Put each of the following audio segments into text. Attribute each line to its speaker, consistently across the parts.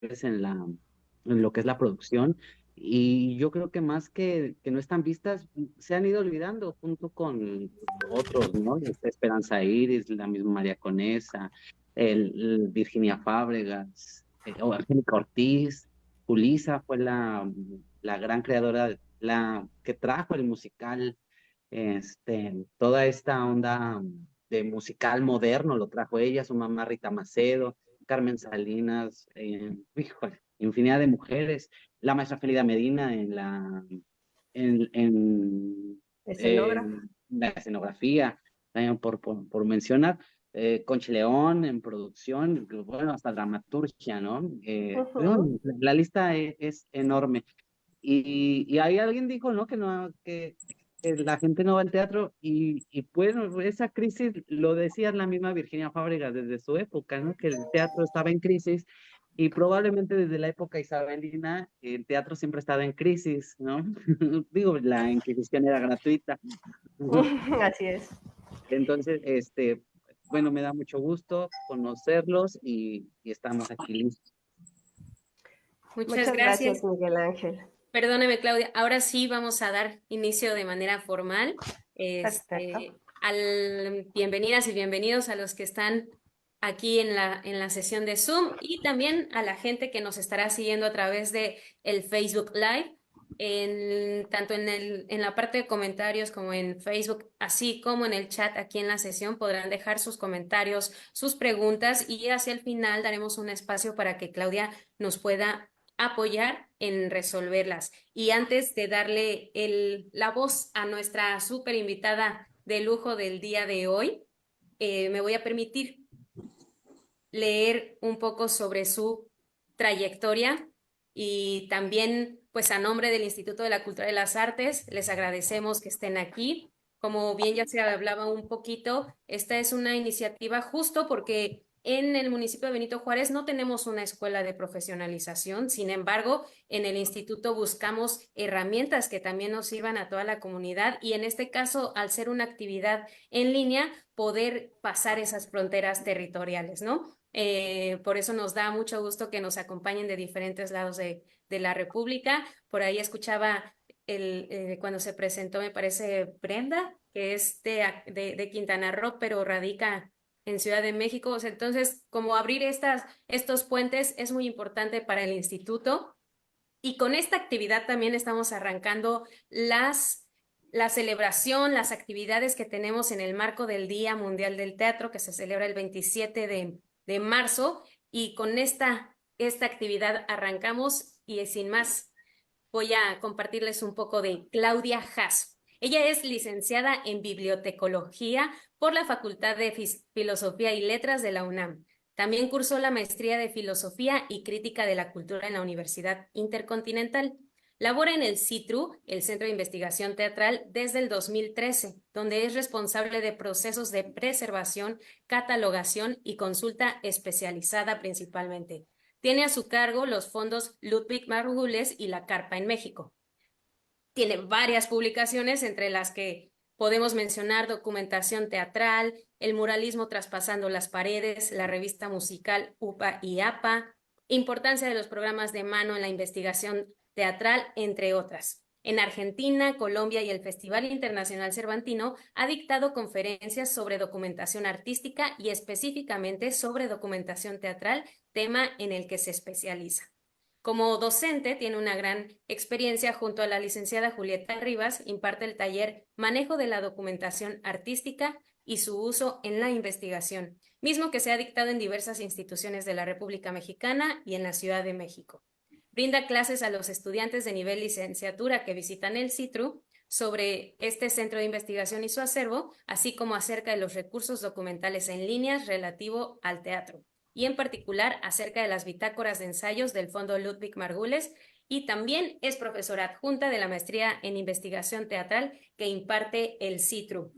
Speaker 1: en lo que es la producción. Y yo creo que más que no están vistas, se han ido olvidando junto con otros, ¿no? Esperanza Iris, la misma María Conesa, el Virginia Fábregas, o Angélica Ortiz. Julisa fue la gran creadora, la que trajo el musical, toda esta onda de musical moderno lo trajo ella, su mamá Rita Macedo, Carmen Salinas, híjole, infinidad de mujeres, la maestra Felida Medina en, en,
Speaker 2: Escenógrafo.
Speaker 1: en la escenografía, por mencionar, Conchi León en producción, bueno, hasta dramaturgia, ¿no? Bueno,
Speaker 2: Ujú.
Speaker 1: la lista es enorme. Y ahí alguien dijo, ¿no? Que la gente no va al teatro y bueno, esa crisis lo decía la misma Virginia Fábregas desde su época, ¿no? Que el teatro estaba en crisis y probablemente desde la época isabelina el teatro siempre ha estado en crisis, ¿no? Digo, la Inquisición era gratuita.
Speaker 2: Así es.
Speaker 1: Entonces, bueno, me da mucho gusto conocerlos y estamos aquí listos.
Speaker 3: Muchas
Speaker 2: Muchas gracias,
Speaker 3: gracias.
Speaker 2: Miguel Ángel.
Speaker 3: Perdóname, Claudia. Ahora sí vamos a dar inicio de manera formal.
Speaker 2: Perfecto.
Speaker 3: Bienvenidas y bienvenidos a los que están aquí en la sesión de Zoom y también a la gente que nos estará siguiendo a través de el Facebook Live, tanto en la parte de comentarios como en Facebook, así como en el chat aquí en la sesión podrán dejar sus comentarios, sus preguntas y hacia el final daremos un espacio para que Claudia nos pueda apoyar en resolverlas. Y antes de darle la voz a nuestra súper invitada de lujo del día de hoy, me voy a permitir leer un poco sobre su trayectoria y también, pues a nombre del Instituto de la Cultura de las Artes, les agradecemos que estén aquí. Como bien ya se hablaba un poquito, esta es una iniciativa justo porque en el municipio de Benito Juárez no tenemos una escuela de profesionalización, sin embargo, en el instituto buscamos herramientas que también nos sirvan a toda la comunidad y en este caso, al ser una actividad en línea, poder pasar esas fronteras territoriales, ¿no? Por eso nos da mucho gusto que nos acompañen de diferentes lados de la República. Por ahí escuchaba cuando se presentó, me parece, Brenda, que es de Quintana Roo, pero radica en Ciudad de México. O sea, entonces, como abrir estos puentes es muy importante para el instituto. Y con esta actividad también estamos arrancando la celebración, las actividades que tenemos en el marco del Día Mundial del Teatro, que se celebra el 27 de marzo. Y con esta actividad arrancamos y sin más voy a compartirles un poco de Claudia Jasso. Ella es licenciada en bibliotecología por la Facultad de Filosofía y Letras de la UNAM. También cursó la maestría de Filosofía y Crítica de la Cultura en la Universidad Intercontinental. Labora en el CITRU, el Centro de Investigación Teatral, desde el 2013, donde es responsable de procesos de preservación, catalogación y consulta especializada principalmente. Tiene a su cargo los fondos Ludwig Margules y La Carpa en México. Tiene varias publicaciones, entre las que podemos mencionar documentación teatral, el muralismo traspasando las paredes, la revista musical UPA y APA, importancia de los programas de mano en la investigación teatral, entre otras. En Argentina, Colombia y el Festival Internacional Cervantino ha dictado conferencias sobre documentación artística y específicamente sobre documentación teatral, tema en el que se especializa. Como docente, tiene una gran experiencia junto a la licenciada Julieta Rivas, imparte el taller Manejo de la Documentación Artística y su uso en la investigación, mismo que se ha dictado en diversas instituciones de la República Mexicana y en la Ciudad de México. Brinda clases a los estudiantes de nivel licenciatura que visitan el CITRU sobre este centro de investigación y su acervo, así como acerca de los recursos documentales en líneas relativo al teatro y en particular acerca de las bitácoras de ensayos del Fondo Ludwig Margules y también es profesora adjunta de la maestría en investigación teatral que imparte el CITRU.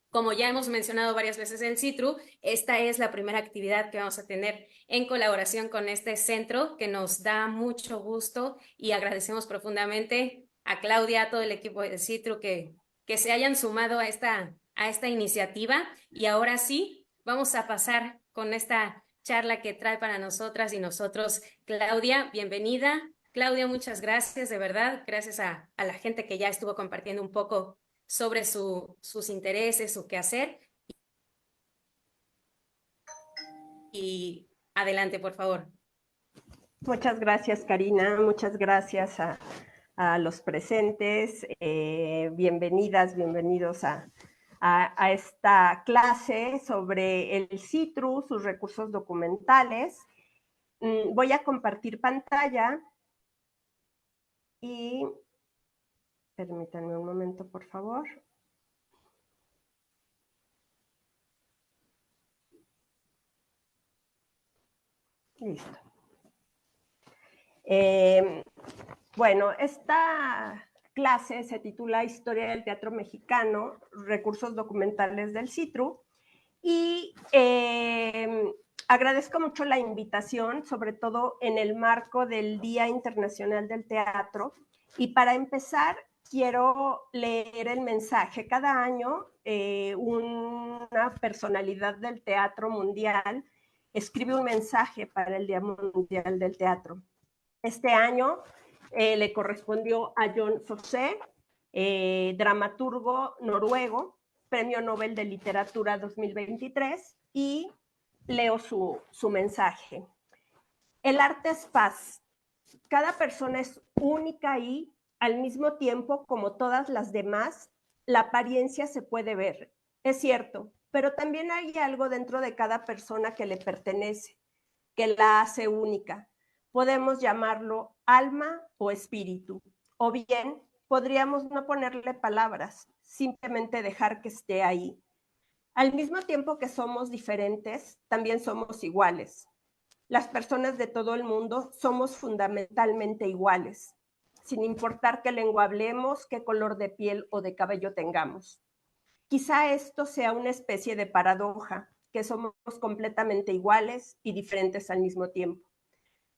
Speaker 3: Como ya hemos mencionado varias veces el CITRU, esta es la primera actividad que vamos a tener en colaboración con este centro que nos da mucho gusto y agradecemos profundamente a Claudia, a todo el equipo del CITRU que se hayan sumado a esta iniciativa y ahora sí, vamos a pasar con esta charla que trae para nosotras y nosotros. Claudia, bienvenida. Claudia, muchas gracias, de verdad. Gracias a la gente que ya estuvo compartiendo un poco sobre sus intereses, su quehacer. Y adelante, por favor.
Speaker 2: Muchas gracias, Karina. Muchas gracias a los presentes. Bienvenidas, bienvenidos a esta clase sobre el CITRU, sus recursos documentales. Voy a compartir pantalla y permítanme un momento, por favor. Listo. Bueno, esta clase se titula Historia del Teatro Mexicano, Recursos Documentales del CITRU, y agradezco mucho la invitación, sobre todo en el marco del Día Internacional del Teatro. Y para empezar, quiero leer el mensaje. Cada año una personalidad del teatro mundial escribe un mensaje para el Día Mundial del Teatro. Este año le correspondió a Jon Fosse, dramaturgo noruego, Premio Nobel de Literatura 2023, y leo su mensaje. El arte es paz. Cada persona es única y, al mismo tiempo, como todas las demás, la apariencia se puede ver. Es cierto, pero también hay algo dentro de cada persona que le pertenece, que la hace única. Podemos llamarlo alma o espíritu, o bien podríamos no ponerle palabras, simplemente dejar que esté ahí. Al mismo tiempo que somos diferentes, también somos iguales. Las personas de todo el mundo somos fundamentalmente iguales, sin importar qué lengua hablemos, qué color de piel o de cabello tengamos. Quizá esto sea una especie de paradoja, que somos completamente iguales y diferentes al mismo tiempo.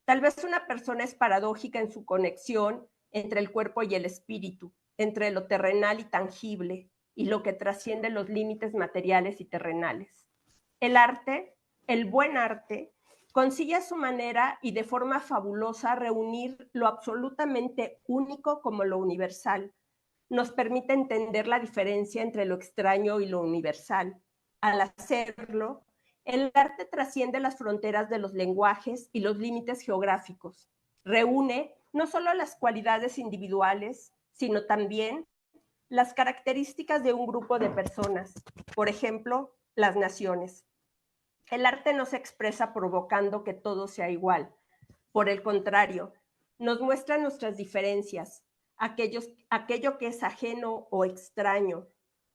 Speaker 2: Tal vez una persona es paradójica en su conexión entre el cuerpo y el espíritu, entre lo terrenal y tangible, y lo que trasciende los límites materiales y terrenales. El arte, el buen arte, consigue a su manera y de forma fabulosa reunir lo absolutamente único como lo universal. Nos permite entender la diferencia entre lo extraño y lo universal. Al hacerlo, el arte trasciende las fronteras de los lenguajes y los límites geográficos. Reúne no solo las cualidades individuales, sino también las características de un grupo de personas, por ejemplo, las naciones. El arte no se expresa provocando que todo sea igual. Por el contrario, nos muestra nuestras diferencias, aquello que es ajeno o extraño.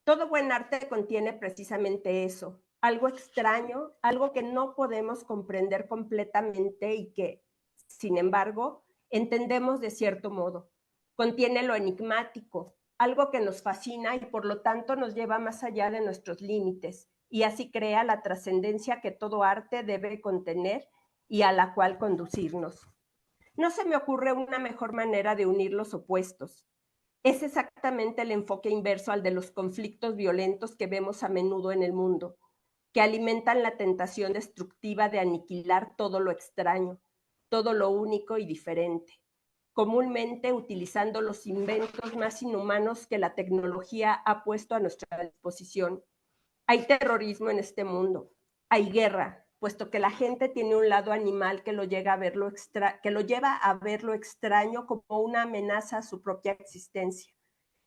Speaker 2: Todo buen arte contiene precisamente eso, algo extraño, algo que no podemos comprender completamente y que, sin embargo, entendemos de cierto modo. Contiene lo enigmático, algo que nos fascina y por lo tanto nos lleva más allá de nuestros límites y así crea la trascendencia que todo arte debe contener y a la cual conducirnos. No se me ocurre una mejor manera de unir los opuestos. Es exactamente el enfoque inverso al de los conflictos violentos que vemos a menudo en el mundo, que alimentan la tentación destructiva de aniquilar todo lo extraño, todo lo único y diferente, comúnmente utilizando los inventos más inhumanos que la tecnología ha puesto a nuestra disposición. Hay terrorismo en este mundo, hay guerra, puesto que la gente tiene un lado animal que lo lleva a ver lo extraño como una amenaza a su propia existencia,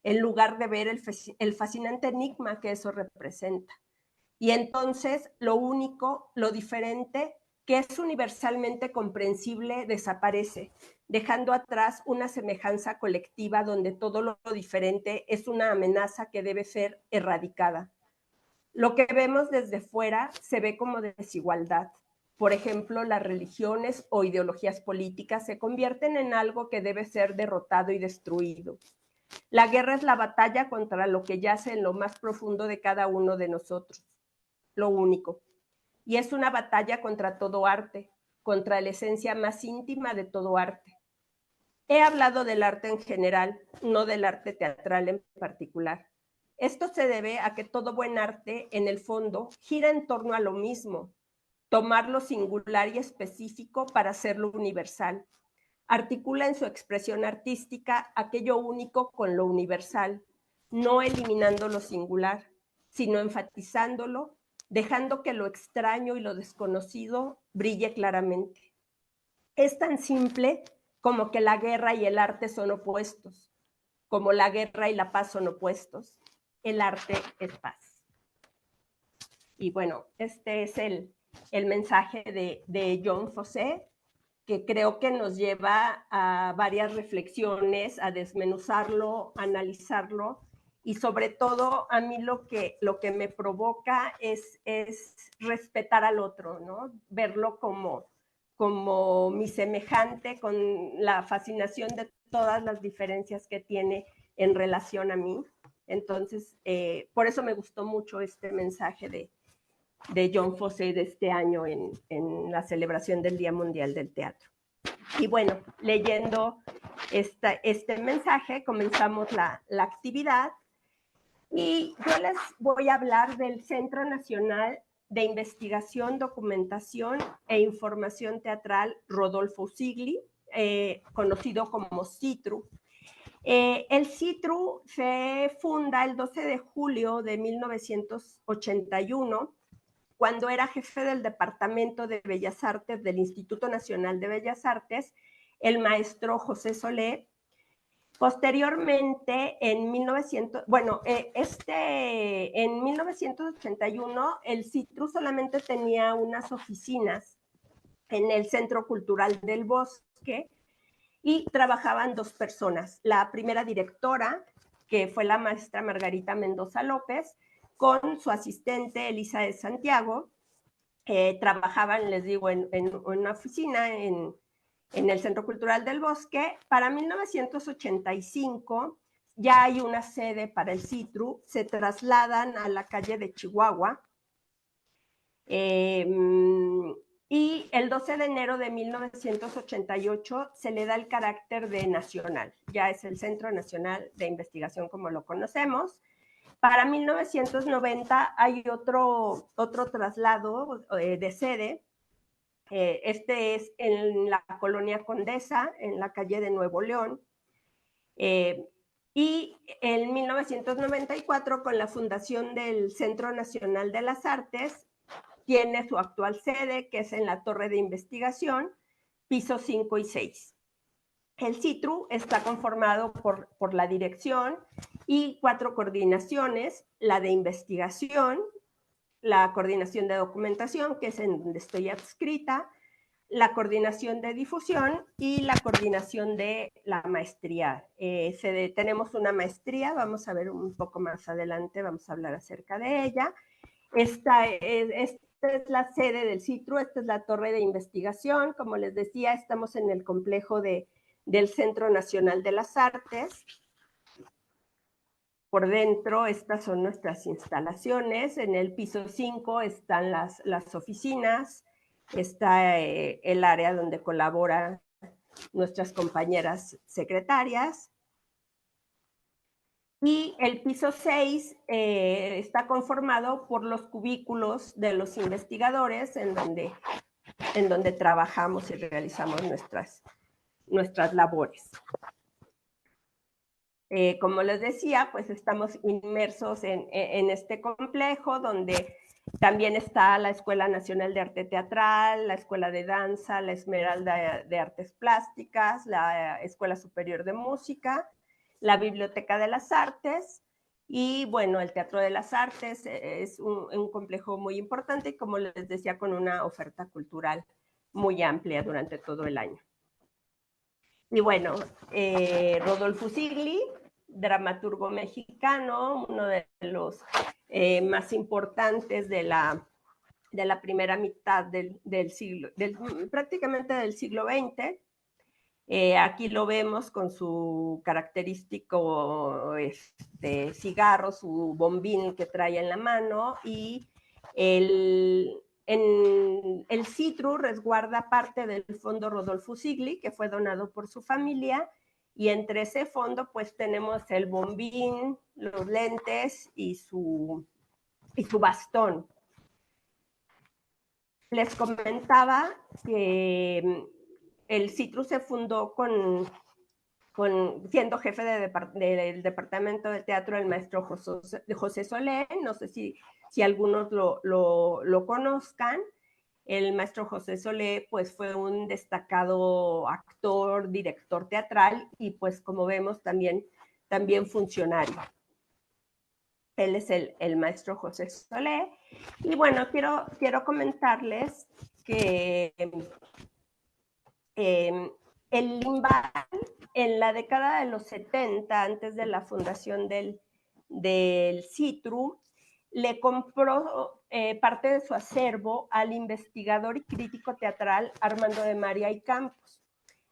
Speaker 2: en lugar de ver el fascinante enigma que eso representa. Y entonces lo único, lo diferente, que es universalmente comprensible, desaparece, dejando atrás una semejanza colectiva donde todo lo diferente es una amenaza que debe ser erradicada. Lo que vemos desde fuera se ve como desigualdad. Por ejemplo, las religiones o ideologías políticas se convierten en algo que debe ser derrotado y destruido. La guerra es la batalla contra lo que yace en lo más profundo de cada uno de nosotros, lo único. Y es una batalla contra todo arte, contra la esencia más íntima de todo arte. He hablado del arte en general, no del arte teatral en particular. Esto se debe a que todo buen arte, en el fondo, gira en torno a lo mismo. tomar lo singular y específico para hacerlo universal. Articula en su expresión artística aquello único con lo universal, no eliminando lo singular, sino enfatizándolo, dejando que lo extraño y lo desconocido brille claramente. Es tan simple como que la guerra y el arte son opuestos, como la guerra y la paz son opuestos. El arte es paz. Y bueno, este es el mensaje de John Fosse, que creo que nos lleva a varias reflexiones, a desmenuzarlo, a analizarlo, y sobre todo a mí lo que me provoca es respetar al otro, ¿no? Verlo como mi semejante, con la fascinación de todas las diferencias que tiene en relación a mí. Entonces, por eso me gustó mucho este mensaje de John Fosse de este año en la celebración del Día Mundial del Teatro. Y bueno, leyendo este mensaje, comenzamos la actividad y yo les voy a hablar del Centro Nacional de Investigación, Documentación e Información Teatral Rodolfo Usigli, conocido como CITRU. El CITRU se funda el 12 de julio de 1981, cuando era jefe del Departamento de Bellas Artes del Instituto Nacional de Bellas Artes, el maestro José Solé. Posteriormente, en 1981, el CITRU solamente tenía unas oficinas en el Centro Cultural del Bosque y trabajaban 2 personas. La primera directora, que fue la maestra Margarita Mendoza López, con su asistente Elisa de Santiago. Trabajaban, les digo, en una oficina en el Centro Cultural del Bosque. Para 1985 ya hay una sede para el CITRU, se trasladan a la calle de Chihuahua, y el 12 de enero de 1988 se le da el carácter de nacional, ya es el Centro Nacional de Investigación como lo conocemos. Para 1990 hay otro traslado de sede. Este es en la colonia Condesa, en la calle de Nuevo León. Y en 1994, con la fundación del Centro Nacional de las Artes, tiene su actual sede, que es en la Torre de Investigación, pisos 5 y 6. El CITRU está conformado por la dirección y 4 coordinaciones: la de investigación, la coordinación de documentación, que es en donde estoy adscrita, la coordinación de difusión y la coordinación de la maestría. Tenemos una maestría, vamos a ver un poco más adelante, vamos a hablar acerca de ella. Esta es la sede del CITRU, esta es la torre de investigación. Como les decía, estamos en el complejo del Centro Nacional de las Artes. Por dentro, estas son nuestras instalaciones. En el piso 5 están las oficinas, está el área donde colaboran nuestras compañeras secretarias. Y el piso 6 está conformado por los cubículos de los investigadores en donde trabajamos y realizamos nuestras labores. Como les decía, pues estamos inmersos en este complejo donde también está la Escuela Nacional de Arte Teatral, la Escuela de Danza, la Esmeralda de Artes Plásticas, la Escuela Superior de Música, la Biblioteca de las Artes y, bueno, el Teatro de las Artes. Es un complejo muy importante y, como les decía, con una oferta cultural muy amplia durante todo el año. Y bueno, Rodolfo Usigli, dramaturgo mexicano, uno de los más importantes de la primera mitad del siglo, prácticamente del siglo XX. Aquí lo vemos con su característico cigarro, su bombín que trae en la mano, y el CITRU resguarda parte del fondo Rodolfo Usigli, que fue donado por su familia, y entre ese fondo pues tenemos el bombín, los lentes y su bastón. les comentaba que el CITRU se fundó siendo jefe del departamento de teatro el maestro José Solé. No sé si algunos lo conozcan. El maestro José Solé pues fue un destacado actor, director teatral y pues como vemos también funcionario. Él es el maestro José Solé. Y bueno, quiero comentarles que el Limbal en la década de los 70, antes de la fundación del CITRU, le compró parte de su acervo al investigador y crítico teatral Armando de María y Campos.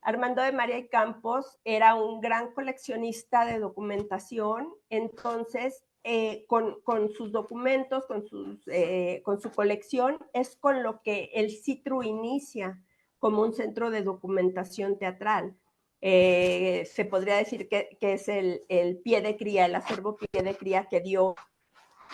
Speaker 2: Armando de María y Campos era un gran coleccionista de documentación, entonces con sus documentos, con su colección, es con lo que el CITRU inicia como un centro de documentación teatral. Se podría decir que es el pie de cría, el acervo pie de cría que dio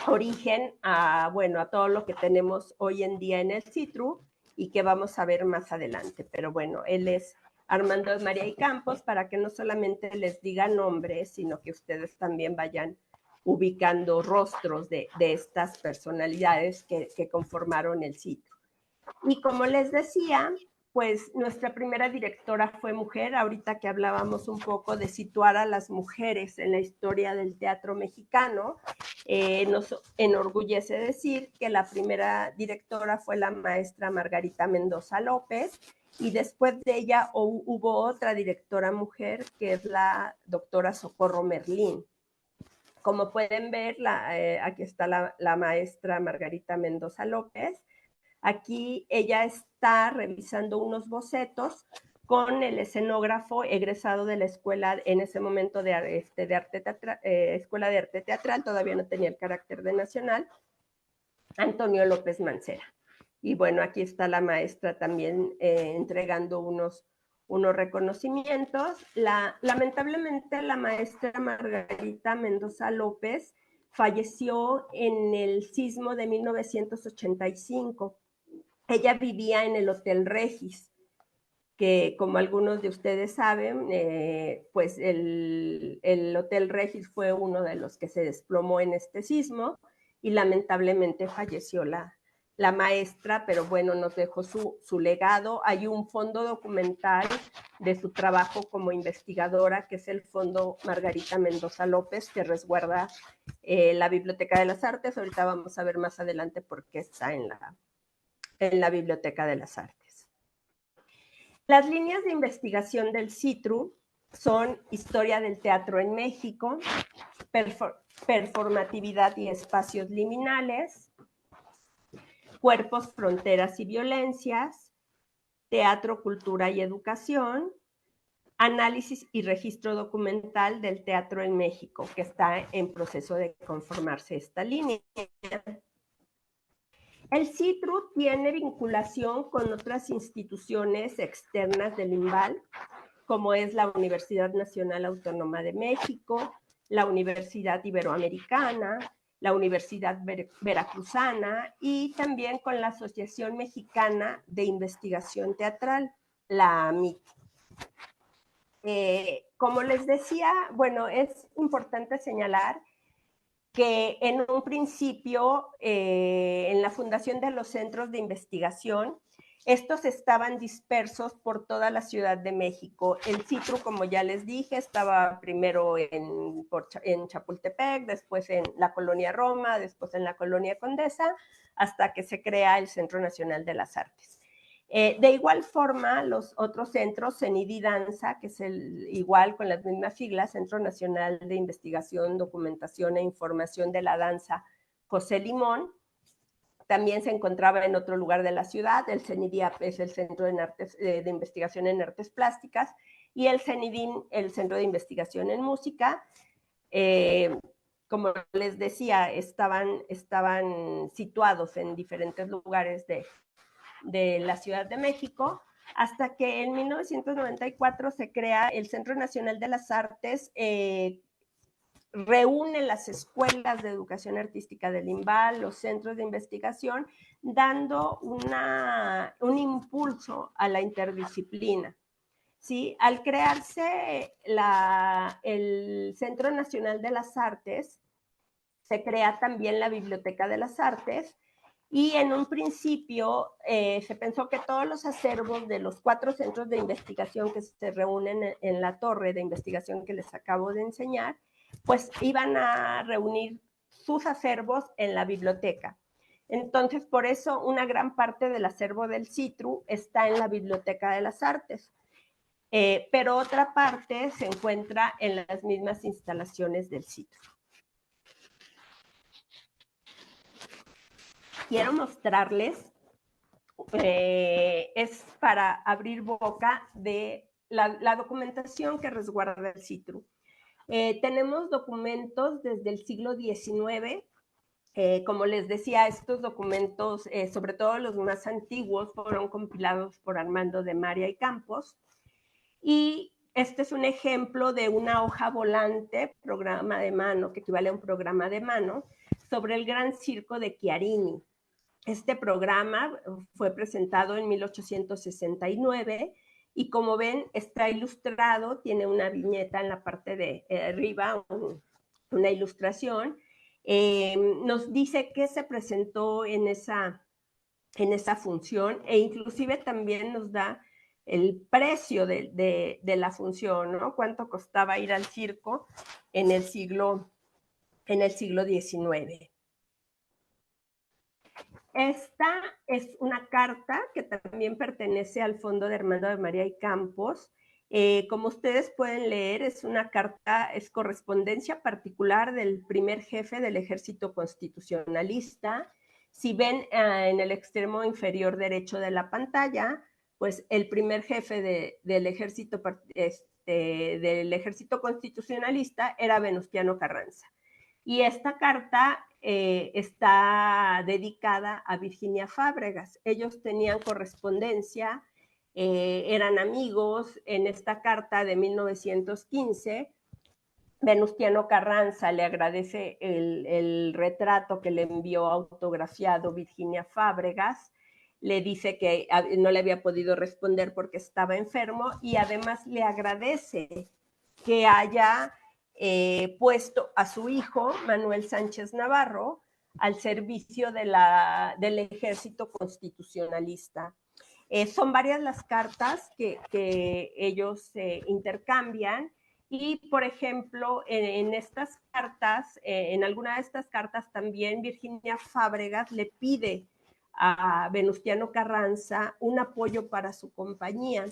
Speaker 2: origen a todo lo que tenemos hoy en día en el CITRU y que vamos a ver más adelante. Pero bueno, él es Armando de María y Campos, para que no solamente les diga nombres, sino que ustedes también vayan ubicando rostros de estas personalidades que conformaron el CITRU. Y como les decía, pues nuestra primera directora fue mujer. Ahorita que hablábamos un poco de situar a las mujeres en la historia del teatro mexicano, nos enorgullece decir que la primera directora fue la maestra Margarita Mendoza López, y después de ella hubo otra directora mujer, que es la doctora Socorro Merlín. Como pueden ver, aquí está la maestra Margarita Mendoza López. Aquí ella está revisando unos bocetos con el escenógrafo egresado de la escuela, en ese momento de Escuela de Arte Teatral, todavía no tenía el carácter de nacional, Antonio López Mancera. Y bueno, aquí está la maestra también entregando unos reconocimientos. Lamentablemente, la maestra Margarita Mendoza López falleció en el sismo de 1985. Ella vivía en el Hotel Regis, que como algunos de ustedes saben, pues el Hotel Regis fue uno de los que se desplomó en este sismo y lamentablemente falleció la maestra, pero bueno, nos dejó su legado. Hay un fondo documental de su trabajo como investigadora, que es el Fondo Margarita Mendoza López, que resguarda la Biblioteca de las Artes. Ahorita vamos a ver más adelante por qué está en la Biblioteca de las Artes. Las líneas de investigación del CITRU son historia del teatro en México, performatividad y espacios liminales, cuerpos, fronteras y violencias, teatro, cultura y educación, análisis y registro documental del teatro en México, que está en proceso de conformarse esta línea. El CITRU tiene vinculación con otras instituciones externas del Limbal, como es la Universidad Nacional Autónoma de México, la Universidad Iberoamericana, la Universidad Veracruzana, y también con la Asociación Mexicana de Investigación Teatral, la AMIT. Como les decía, bueno, es importante señalar que en un principio, en la fundación de los centros de investigación, estos estaban dispersos por toda la Ciudad de México. El CITRU, como ya les dije, estaba primero en Chapultepec, después en la Colonia Roma, después en la Colonia Condesa, hasta que se crea el Centro Nacional de las Artes. De igual forma, los otros centros, CENID y Danza, que es igual con las mismas siglas, Centro Nacional de Investigación, Documentación e Información de la Danza José Limón, también se encontraba en otro lugar de la ciudad. El CENIDIAP es el Centro de Investigación en Artes Plásticas, y el CENIDIN, el Centro de Investigación en Música. Como les decía, estaban situados en diferentes lugares de la Ciudad de México, hasta que en 1994 se crea el Centro Nacional de las Artes, reúne las escuelas de educación artística del IMBAL, los centros de investigación, dando un impulso a la interdisciplina. ¿Sí? Al crearse el Centro Nacional de las Artes, se crea también la Biblioteca de las Artes, y en un principio se pensó que todos los acervos de los 4 centros de investigación que se reúnen en la torre de investigación que les acabo de enseñar, pues iban a reunir sus acervos en la biblioteca. Entonces, por eso una gran parte del acervo del CITRU está en la Biblioteca de las Artes. Pero otra parte se encuentra en las mismas instalaciones del CITRU. Quiero mostrarles, es para abrir boca de la documentación que resguarda el CITRU. Tenemos documentos desde el siglo XIX. Como les decía, estos documentos, sobre todo los más antiguos, fueron compilados por Armando de María y Campos. Y este es un ejemplo de una hoja volante, programa de mano, que equivale a un programa de mano, sobre el Gran Circo de Chiarini. Este programa fue presentado en 1869 y, como ven, está ilustrado, tiene una viñeta en la parte de arriba, una ilustración. Nos dice qué se presentó en esa función, e inclusive también nos da el precio de la función, ¿no? Cuánto costaba ir al circo en el siglo XIX. Esta es una carta que también pertenece al Fondo de Armando de María y Campos. Como ustedes pueden leer, es una carta, es correspondencia particular del primer jefe del Ejército Constitucionalista. Si ven en el extremo inferior derecho de la pantalla, pues el primer jefe del Ejército Constitucionalista era Venustiano Carranza. Y esta carta está dedicada a Virginia Fábregas. Ellos tenían correspondencia, eran amigos. En esta carta de 1915, Venustiano Carranza le agradece el retrato que le envió autografiado Virginia Fábregas. Le dice que no le había podido responder porque estaba enfermo, y además le agradece que haya puesto a su hijo, Manuel Sánchez Navarro, al servicio del Ejército Constitucionalista. Son varias las cartas que ellos intercambian, y, por ejemplo, en estas cartas, en alguna de estas cartas también Virginia Fábregas le pide a Venustiano Carranza un apoyo para su compañía.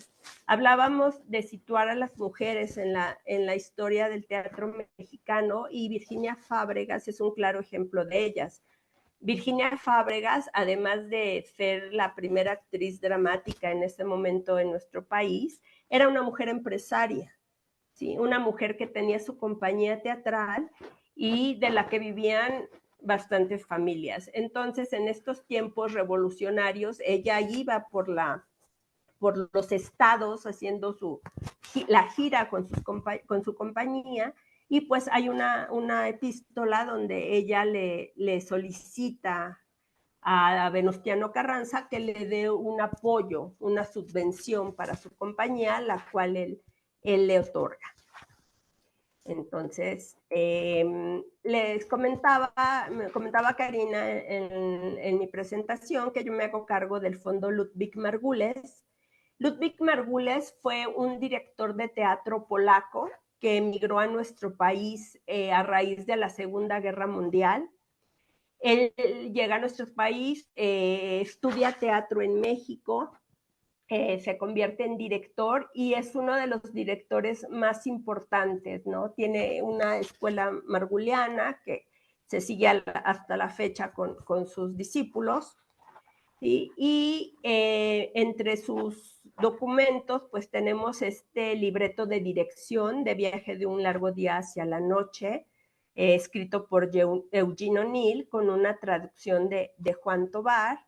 Speaker 2: Hablábamos de situar a las mujeres en la historia del teatro mexicano, y Virginia Fábregas es un claro ejemplo de ellas. Virginia Fábregas, además de ser la primera actriz dramática en ese momento en nuestro país, era una mujer empresaria, ¿sí? Una mujer que tenía su compañía teatral y de la que vivían bastantes familias. Entonces, en estos tiempos revolucionarios, ella iba por los estados haciendo la gira con su compañía, y pues hay una epístola donde ella le solicita a Venustiano Carranza que le dé un apoyo, una subvención para su compañía, la cual él le otorga. Entonces, me comentaba Karina en mi presentación que yo me hago cargo del Fondo Ludwig Margules. Ludwig Margules fue un director de teatro polaco que emigró a nuestro país a raíz de la Segunda Guerra Mundial. Él llega a nuestro país, estudia teatro en México, se convierte en director y es uno de los directores más importantes, ¿no? Tiene una escuela marguliana que se sigue hasta la fecha con sus discípulos. ¿Sí? Y entre sus documentos, pues tenemos este libreto de dirección de Viaje de un largo día hacia la noche, escrito por Eugene O'Neill, con una traducción de Juan Tobar.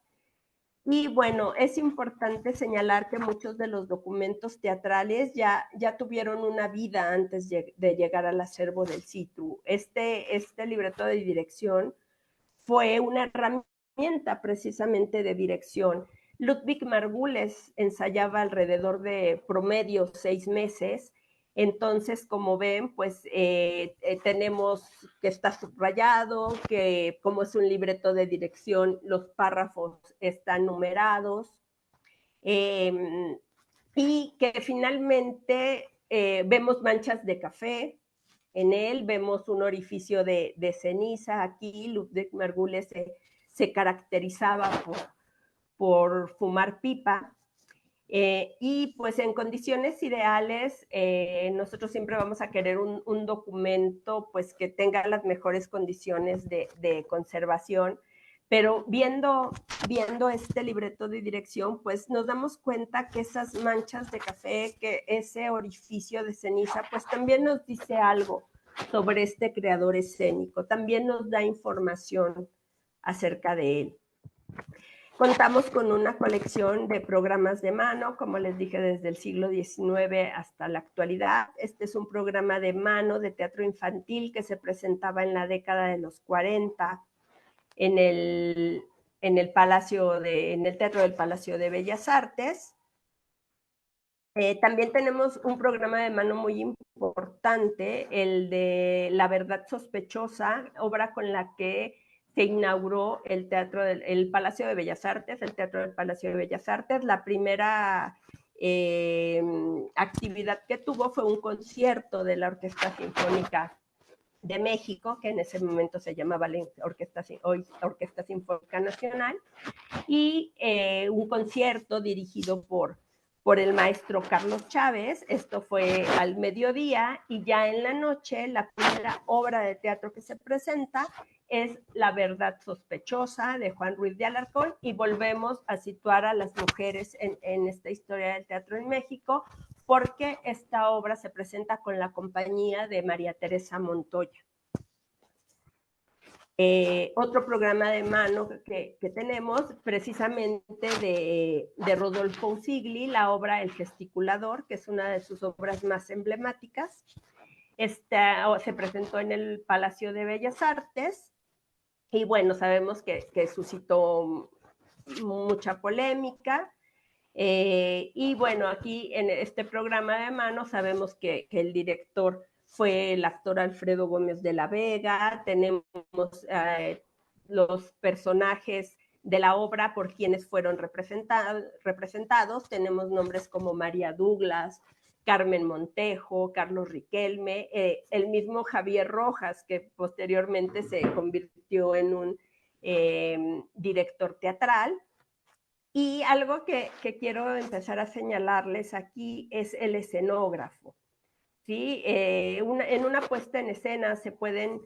Speaker 2: Y bueno, es importante señalar que muchos de los documentos teatrales ya tuvieron una vida antes de llegar al acervo del CITRU. Este libreto de dirección fue una herramienta precisamente de dirección. Ludwig Margules ensayaba alrededor de promedio 6 meses. Entonces, como ven, pues tenemos que está subrayado, que como es un libreto de dirección, los párrafos están numerados, y que finalmente vemos manchas de café. En él vemos un orificio de ceniza. Aquí Ludwig Margules se caracterizaba por fumar pipa. Y pues en condiciones ideales, nosotros siempre vamos a querer un documento pues que tenga las mejores condiciones de conservación, pero viendo este libreto de dirección, pues nos damos cuenta que esas manchas de café, que ese orificio de ceniza, pues también nos dice algo sobre este creador escénico, también nos da información acerca de él. Contamos con una colección de programas de mano, como les dije, desde el siglo XIX hasta la actualidad. Este es un programa de mano de teatro infantil que se presentaba en la década de los 40 en el Teatro del Palacio de Bellas Artes. También tenemos un programa de mano muy importante, el de La Verdad Sospechosa, obra con la que se inauguró el Palacio de Bellas Artes, el Teatro del Palacio de Bellas Artes. La primera actividad que tuvo fue un concierto de la Orquesta Sinfónica de México, que en ese momento se llamaba la Orquesta Sinfónica Nacional, y un concierto dirigido por el maestro Carlos Chávez. Esto fue al mediodía, y ya en la noche la primera obra de teatro que se presenta es La Verdad Sospechosa, de Juan Ruiz de Alarcón, y volvemos a situar a las mujeres en esta historia del teatro en México, porque esta obra se presenta con la compañía de María Teresa Montoya. Otro programa de mano que tenemos, precisamente de Rodolfo Usigli, la obra El Gesticulador, que es una de sus obras más emblemáticas. Se presentó en el Palacio de Bellas Artes, y bueno, sabemos que suscitó mucha polémica. Y bueno, aquí en este programa de mano sabemos que el director fue el actor Alfredo Gómez de la Vega. Tenemos los personajes de la obra por quienes fueron representados. Tenemos nombres como María Douglas, Carmen Montejo, Carlos Riquelme, el mismo Javier Rojas, que posteriormente se convirtió en un director teatral. Y algo que quiero empezar a señalarles aquí es el escenógrafo. ¿Sí? En una puesta en escena se pueden,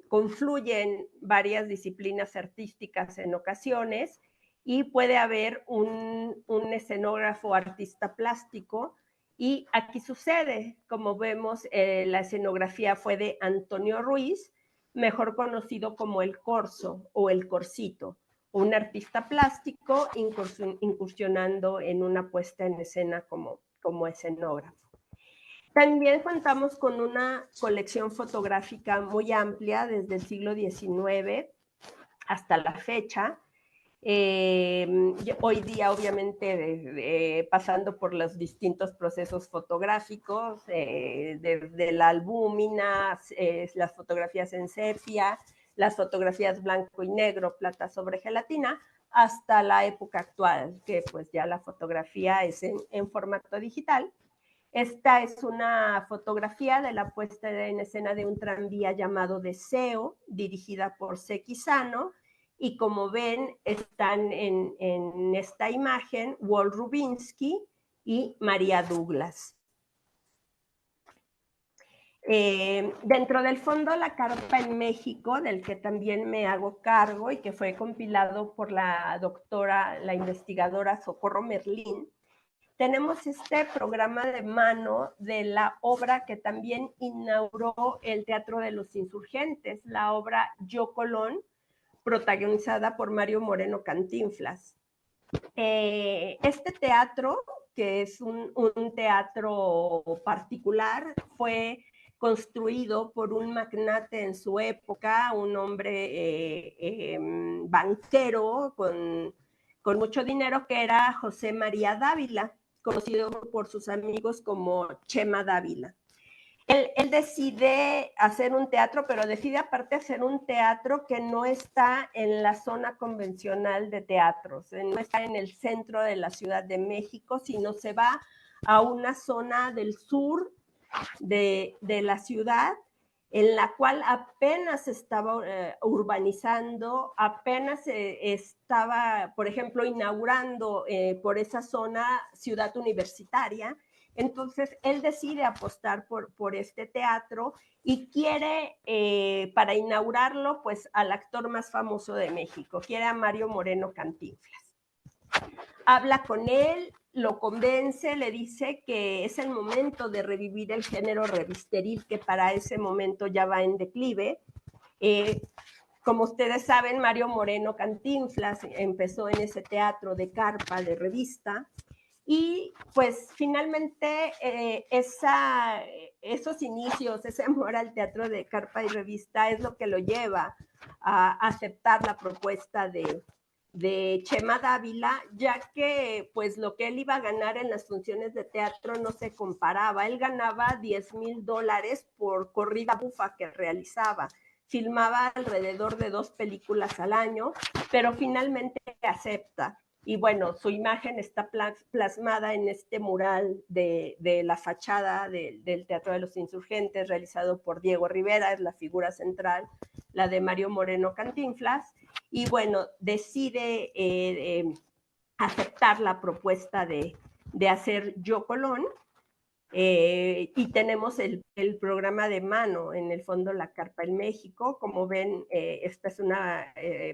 Speaker 2: confluyen varias disciplinas artísticas en ocasiones, y puede haber un escenógrafo artista plástico, y aquí sucede. Como vemos, la escenografía fue de Antonio Ruiz, mejor conocido como el Corso o el Corsito, un artista plástico incursionando en una puesta en escena como escenógrafo. También contamos con una colección fotográfica muy amplia desde el siglo XIX hasta la fecha. Hoy día, obviamente, pasando por los distintos procesos fotográficos, desde la albúmina, las fotografías en sepia, las fotografías blanco y negro, plata sobre gelatina, hasta la época actual, que pues ya la fotografía es en formato digital. Esta es una fotografía de la puesta en escena de un tranvía llamado Deseo, dirigida por Seki Sano, y como ven, están en esta imagen Walt Rubinsky y María Douglas. Dentro del fondo La Carpa en México, del que también me hago cargo y que fue compilado por la investigadora Socorro Merlín, tenemos este programa de mano de la obra que también inauguró el Teatro de los Insurgentes, la obra Yo Colón, protagonizada por Mario Moreno Cantinflas. Este teatro, que es un teatro particular, fue construido por un magnate en su época, un hombre banquero con mucho dinero, que era José María Dávila, conocido por sus amigos como Chema Dávila. Él decide hacer un teatro, pero decide aparte hacer un teatro que no está en la zona convencional de teatros, no está en el centro de la Ciudad de México, sino se va a una zona del sur de la ciudad, en la cual apenas se estaba urbanizando, apenas estaba, por ejemplo, inaugurando por esa zona Ciudad Universitaria. Entonces, él decide apostar por este teatro y quiere, para inaugurarlo, pues al actor más famoso de México, quiere a Mario Moreno Cantinflas. Habla con él, lo convence, le dice que es el momento de revivir el género revisteril, que para ese momento ya va en declive. Como ustedes saben, Mario Moreno Cantinflas empezó en ese teatro de carpa, de revista, y pues finalmente esos inicios, ese amor al teatro de carpa y revista es lo que lo lleva a aceptar la propuesta de Chema Dávila, ya que pues lo que él iba a ganar en las funciones de teatro no se comparaba. Él ganaba $10,000 por corrida bufa que realizaba. Filmaba alrededor de 2 películas al año, pero finalmente acepta. Y bueno, su imagen está plasmada en este mural de la fachada del Teatro de los Insurgentes, realizado por Diego Rivera, es la figura central, la de Mario Moreno Cantinflas. Y bueno, decide aceptar la propuesta de hacer Yo Colón. Y tenemos el programa de mano, en el fondo La Carpa en México. Como ven, esta es una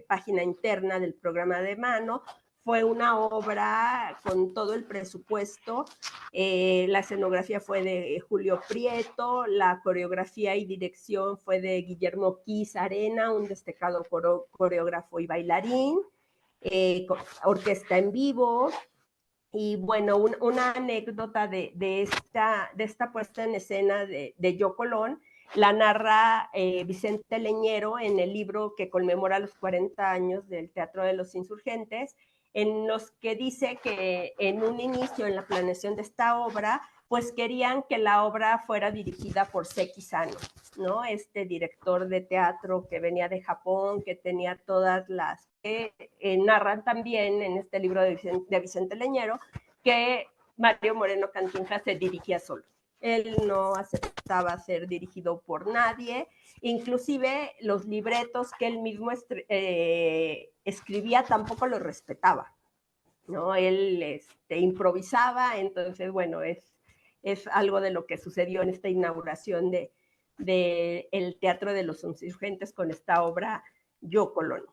Speaker 2: página interna del programa de mano. Fue una obra con todo el presupuesto. La escenografía fue de Julio Prieto, la coreografía y dirección fue de Guillermo Quis Arena, un destacado coreógrafo y bailarín, orquesta en vivo. Y bueno, una anécdota de esta puesta en escena de Yo Colón la narra Vicente Leñero en el libro que conmemora los 40 años del Teatro de los Insurgentes, en los que dice que en un inicio, en la planeación de esta obra, pues querían que la obra fuera dirigida por Seki Sano, ¿no? Este director de teatro que venía de Japón, que tenía todas las... narran también en este libro de Vicente Leñero que Mario Moreno Cantinflas se dirigía solo. Él no aceptaba ser dirigido por nadie, inclusive los libretos que él mismo escribía tampoco los respetaba, ¿no? Él improvisaba, entonces, bueno, es algo de lo que sucedió en esta inauguración de el Teatro de los Insurgentes con esta obra Yo Colón.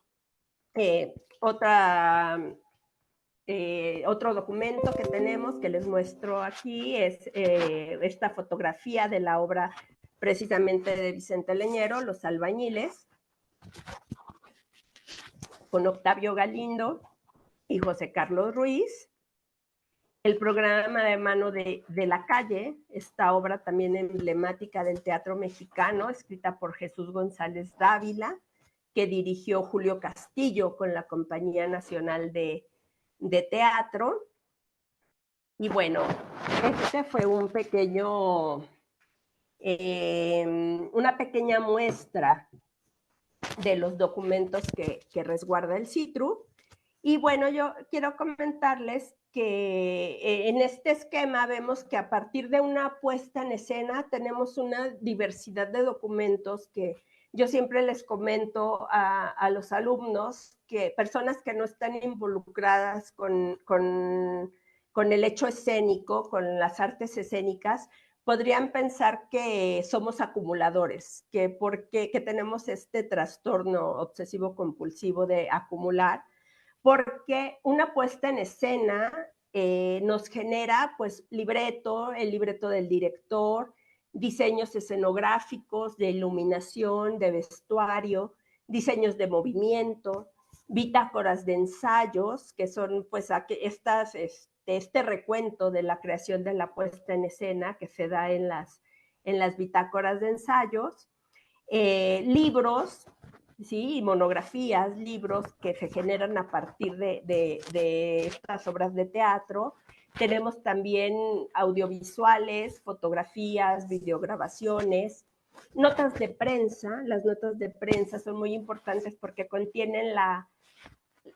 Speaker 2: Otro documento que tenemos que les muestro aquí es esta fotografía de la obra precisamente de Vicente Leñero, Los Albañiles, con Octavio Galindo y José Carlos Ruiz. El programa de mano de La Calle, esta obra también emblemática del teatro mexicano, escrita por Jesús González Dávila, que dirigió Julio Castillo con la Compañía Nacional de Teatro. Y bueno, este fue una pequeña muestra de los documentos que resguarda el CITRU. Y bueno, yo quiero comentarles que en este esquema vemos que a partir de una puesta en escena tenemos una diversidad de documentos que yo siempre les comento a los alumnos, que personas que no están involucradas con el hecho escénico, con las artes escénicas, podrían pensar que somos acumuladores, que tenemos este trastorno obsesivo compulsivo de acumular, porque una puesta en escena nos genera pues libreto, el libreto del director, diseños escenográficos, de iluminación, de vestuario, diseños de movimiento, bitácoras de ensayos, que son pues este recuento de la creación de la puesta en escena que se da en las bitácoras de ensayos, libros, ¿sí? Y monografías, libros que se generan a partir de estas obras de teatro. Tenemos también audiovisuales, fotografías, videograbaciones, notas de prensa. Las notas de prensa son muy importantes porque contienen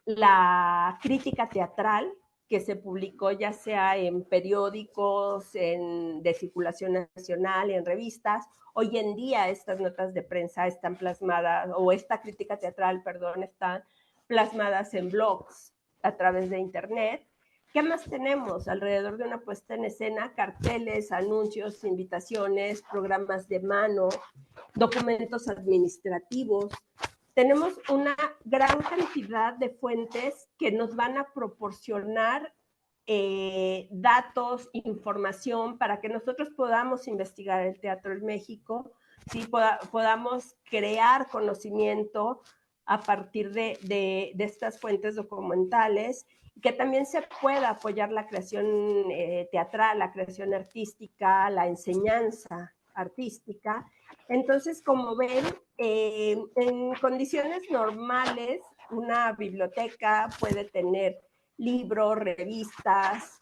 Speaker 2: la crítica teatral que se publicó ya sea en periódicos, de circulación nacional, en revistas. Hoy en día estas notas de prensa están plasmadas, o esta crítica teatral, perdón, están plasmadas en blogs a través de internet. ¿Qué más tenemos alrededor de una puesta en escena? Carteles, anuncios, invitaciones, programas de mano, documentos administrativos. Tenemos una gran cantidad de fuentes que nos van a proporcionar datos, información para que nosotros podamos investigar el teatro en México, ¿sí? Podamos crear conocimiento a partir de estas fuentes documentales, que también se pueda apoyar la creación teatral, la creación artística, la enseñanza artística. Entonces, como ven, en condiciones normales, una biblioteca puede tener libros, revistas,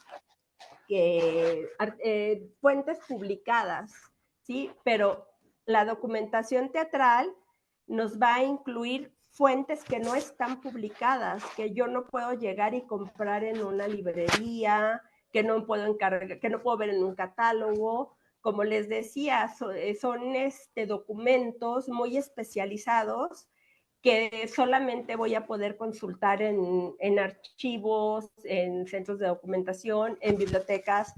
Speaker 2: fuentes publicadas, ¿sí? Pero la documentación teatral nos va a incluir fuentes que no están publicadas, que yo no puedo llegar y comprar en una librería, que no puedo encargar, que no puedo ver en un catálogo. Como les decía, son documentos muy especializados que solamente voy a poder consultar en archivos, en centros de documentación, en bibliotecas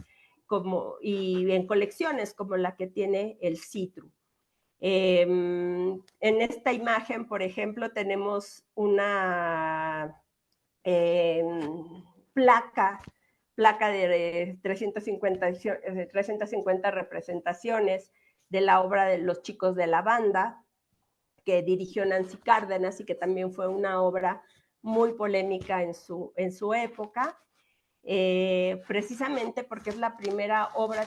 Speaker 2: y en colecciones como la que tiene el CITRU. En esta imagen, por ejemplo, tenemos una placa de 350 representaciones de la obra de Los Chicos de la Banda, que dirigió Nancy Cárdenas y que también fue una obra muy polémica en su época, precisamente porque es la primera obra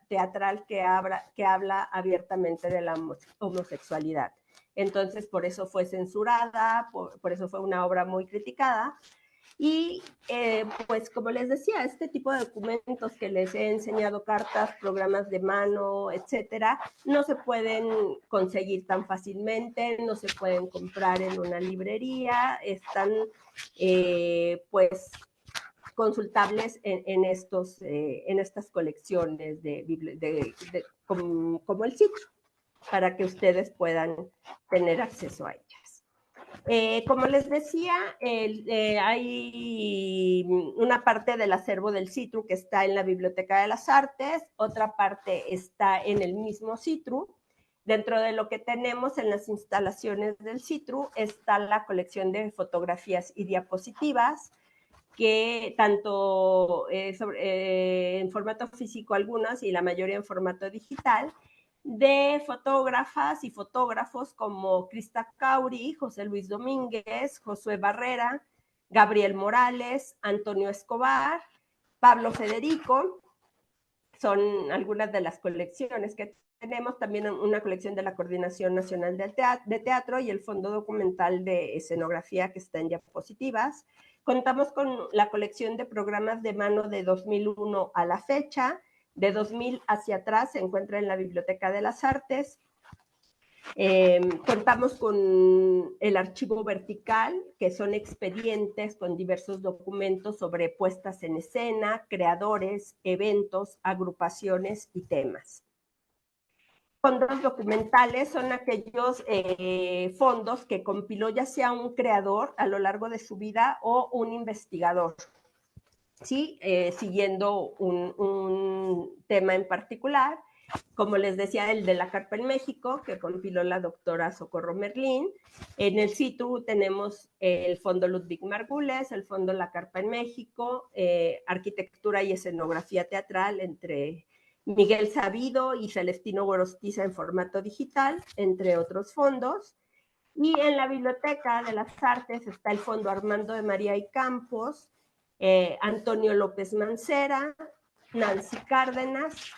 Speaker 2: teatral que habla abiertamente de la homosexualidad. Entonces, por eso fue censurada, por eso fue una obra muy criticada. Y pues como les decía, este tipo de documentos que les he enseñado, cartas, programas de mano, etcétera, no se pueden conseguir tan fácilmente, no se pueden comprar en una librería, están pues consultables en estas colecciones como el CITRU, para que ustedes puedan tener acceso a ellas. Como les decía, hay una parte del acervo del CITRU que está en la Biblioteca de las Artes, otra parte está en el mismo CITRU. Dentro de lo que tenemos en las instalaciones del CITRU está la colección de fotografías y diapositivas, que tanto en formato físico algunas y la mayoría en formato digital, de fotógrafas y fotógrafos como Krista Cauri, José Luis Domínguez, Josué Barrera, Gabriel Morales, Antonio Escobar, Pablo Federico. Son algunas de las colecciones que tenemos. También una colección de la Coordinación Nacional de Teatro y el Fondo Documental de Escenografía que está en diapositivas. Contamos con la colección de programas de mano de 2001 a la fecha. De 2000 hacia atrás se encuentra en la Biblioteca de las Artes. Contamos con el archivo vertical, que son expedientes con diversos documentos sobre puestas en escena, creadores, eventos, agrupaciones y temas. Fondos documentales son aquellos fondos que compiló ya sea un creador a lo largo de su vida o un investigador, ¿sí? Siguiendo un tema en particular. Como les decía, el de la Carpa en México, que compiló la doctora Socorro Merlín. En el CITRU tenemos el Fondo Ludwig Margules, el Fondo La Carpa en México, Arquitectura y Escenografía Teatral entre Miguel Sabido y Celestino Gorostiza en formato digital, entre otros fondos. Y en la Biblioteca de las Artes está el Fondo Armando de María y Campos, Antonio López Mancera, Nancy Cárdenas,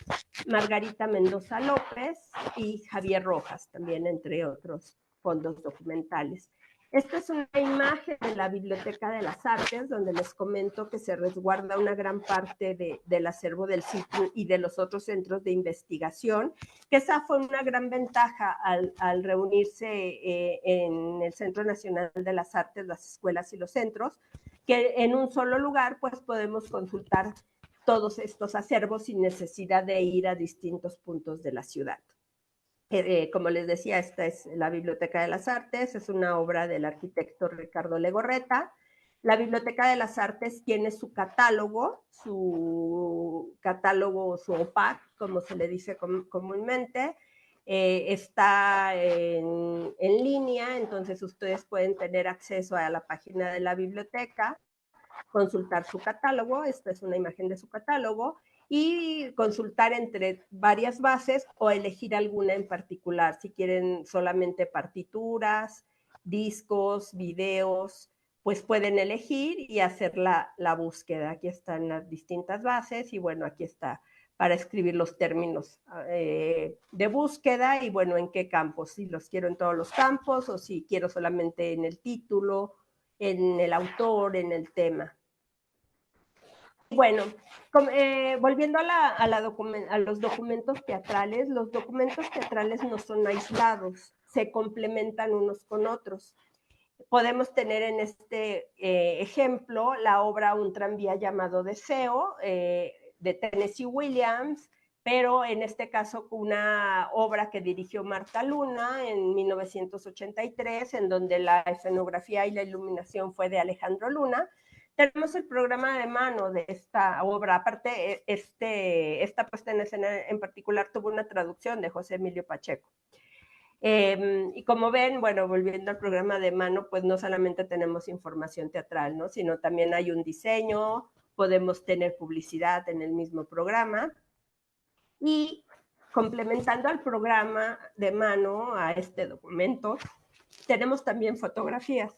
Speaker 2: Margarita Mendoza López y Javier Rojas, también entre otros fondos documentales. Esta es una imagen de la Biblioteca de las Artes, donde les comento que se resguarda una gran parte del acervo del CITRU y de los otros centros de investigación, que esa fue una gran ventaja al reunirse en el Centro Nacional de las Artes, las escuelas y los centros, que en un solo lugar pues podemos consultar todos estos acervos sin necesidad de ir a distintos puntos de la ciudad. Como les decía, esta es la Biblioteca de las Artes, es una obra del arquitecto Ricardo Legorreta. La Biblioteca de las Artes tiene su catálogo, su OPAC, como se le dice comúnmente, está en línea, entonces ustedes pueden tener acceso a la página de la biblioteca, consultar su catálogo, esta es una imagen de su catálogo, y consultar entre varias bases o elegir alguna en particular, si quieren solamente partituras, discos, videos, pues pueden elegir y hacer la búsqueda. Aquí están las distintas bases y bueno, aquí está para escribir los términos de búsqueda y bueno, en qué campos, si los quiero en todos los campos o si quiero solamente en el título, en el autor, en el tema. Bueno, volviendo a los documentos teatrales no son aislados, se complementan unos con otros. Podemos tener en este ejemplo la obra Un tranvía llamado Deseo, de Tennessee Williams, pero en este caso una obra que dirigió Marta Luna en 1983, en donde la escenografía y la iluminación fue de Alejandro Luna. Tenemos el programa de mano de esta obra. Aparte, esta puesta en escena en particular tuvo una traducción de José Emilio Pacheco. Y como ven, bueno, volviendo al programa de mano, pues no solamente tenemos información teatral, ¿no? Sino también hay un diseño, podemos tener publicidad en el mismo programa. Y complementando al programa de mano, a este documento, tenemos también fotografías.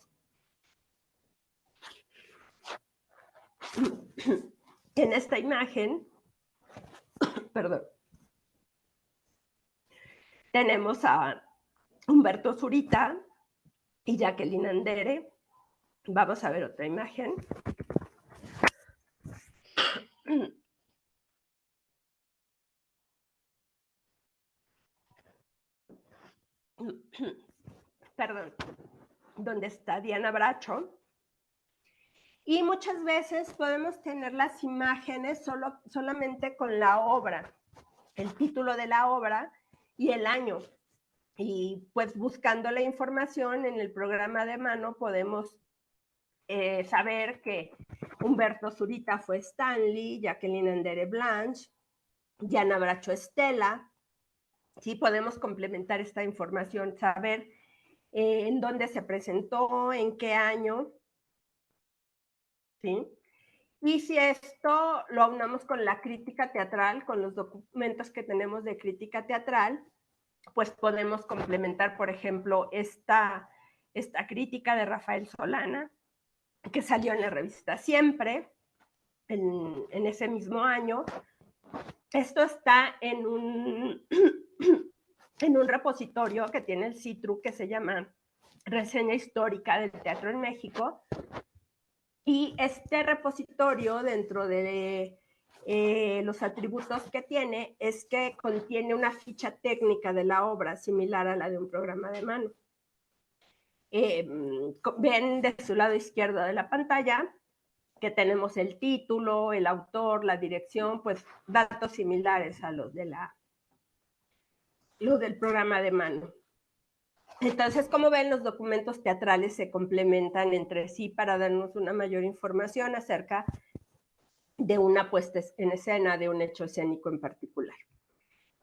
Speaker 2: En esta imagen, perdón, tenemos a Humberto Zurita y Jacqueline Andere. Vamos a ver otra imagen. Perdón, donde está Diana Bracho. Y muchas veces podemos tener las imágenes solamente con la obra, el título de la obra y el año. Y pues buscando la información en el programa de mano podemos saber que Humberto Zurita fue Stanley, Jacqueline Andere Blanche, Diana Bracho Estela. Sí, podemos complementar esta información, saber en dónde se presentó, en qué año, ¿sí? Y si esto lo aunamos con la crítica teatral, con los documentos que tenemos de crítica teatral, pues podemos complementar, por ejemplo, esta crítica de Rafael Solana, que salió en la revista Siempre, en ese mismo año. Esto está en un repositorio que tiene el CITRU que se llama Reseña Histórica del Teatro en México. Y este repositorio, dentro de los atributos que tiene, es que contiene una ficha técnica de la obra similar a la de un programa de mano. Ven de su lado izquierdo de la pantalla que tenemos el título, el autor, la dirección, pues datos similares a los del programa de mano. Entonces, como ven, los documentos teatrales se complementan entre sí para darnos una mayor información acerca de una puesta en escena, de un hecho escénico en particular.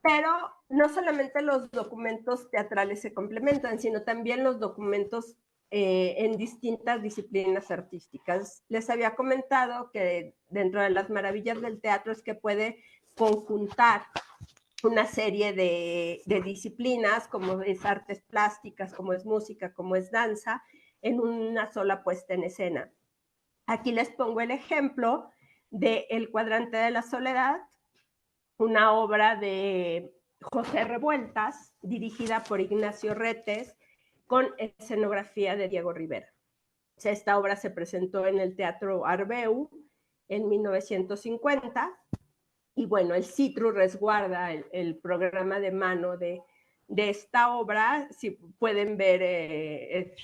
Speaker 2: Pero no solamente los documentos teatrales se complementan, sino también los documentos en distintas disciplinas artísticas. Les había comentado que dentro de las maravillas del teatro es que puede conjuntar una serie de disciplinas, como es artes plásticas, como es música, como es danza, en una sola puesta en escena. Aquí les pongo el ejemplo de El cuadrante de la soledad, una obra de José Revueltas, dirigida por Ignacio Retes, con escenografía de Diego Rivera. Esta obra se presentó en el Teatro Arbeu en 1950, y bueno, el CITRU resguarda el programa de mano de esta obra. Si pueden ver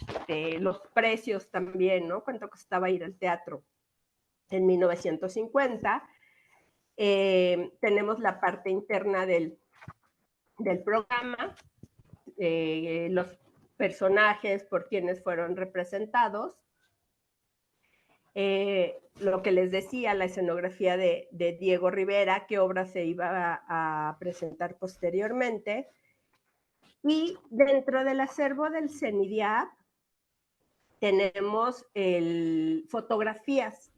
Speaker 2: los precios también, ¿no? Cuánto costaba ir al teatro en 1950. Tenemos la parte interna del programa, los personajes por quienes fueron representados. Lo que les decía, la escenografía de Diego Rivera, qué obra se iba a presentar posteriormente. Y dentro del acervo del CENIDIAP tenemos fotografías.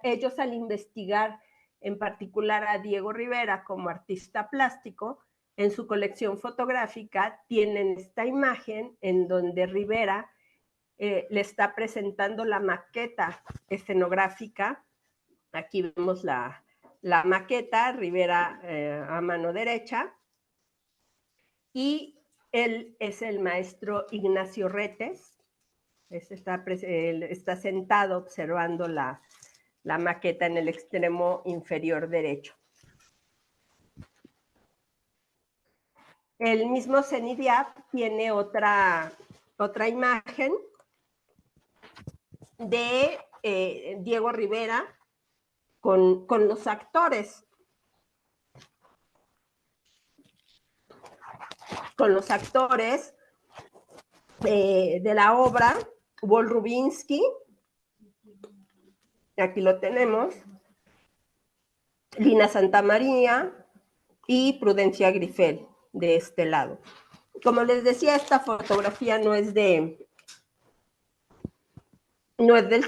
Speaker 2: Ellos, al investigar en particular a Diego Rivera como artista plástico, en su colección fotográfica tienen esta imagen en donde Rivera le está presentando la maqueta escenográfica. Aquí vemos la maqueta, Rivera a mano derecha, y él es el maestro Ignacio Retes. Está sentado observando la maqueta en el extremo inferior derecho. El mismo CENIDIAP tiene otra imagen de Diego Rivera con los actores. Con los actores de la obra, Wol Rubinsky, aquí lo tenemos, Lina Santamaría y Prudencia Grifel de este lado. Como les decía, esta fotografía no es del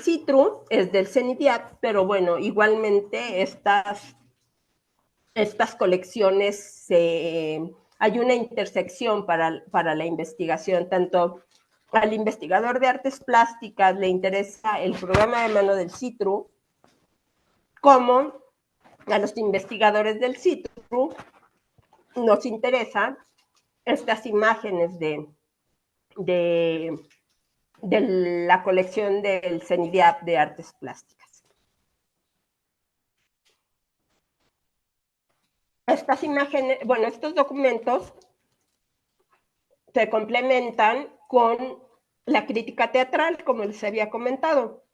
Speaker 2: CITRU, es del CENIDIAP, pero bueno, igualmente estas colecciones, hay una intersección para la investigación. Tanto al investigador de artes plásticas le interesa el programa de mano del CITRU, como a los investigadores del CITRU nos interesan estas imágenes de la colección del CENIDIAP de artes plásticas. Estas imágenes, bueno, estos documentos se complementan con la crítica teatral, como les había comentado.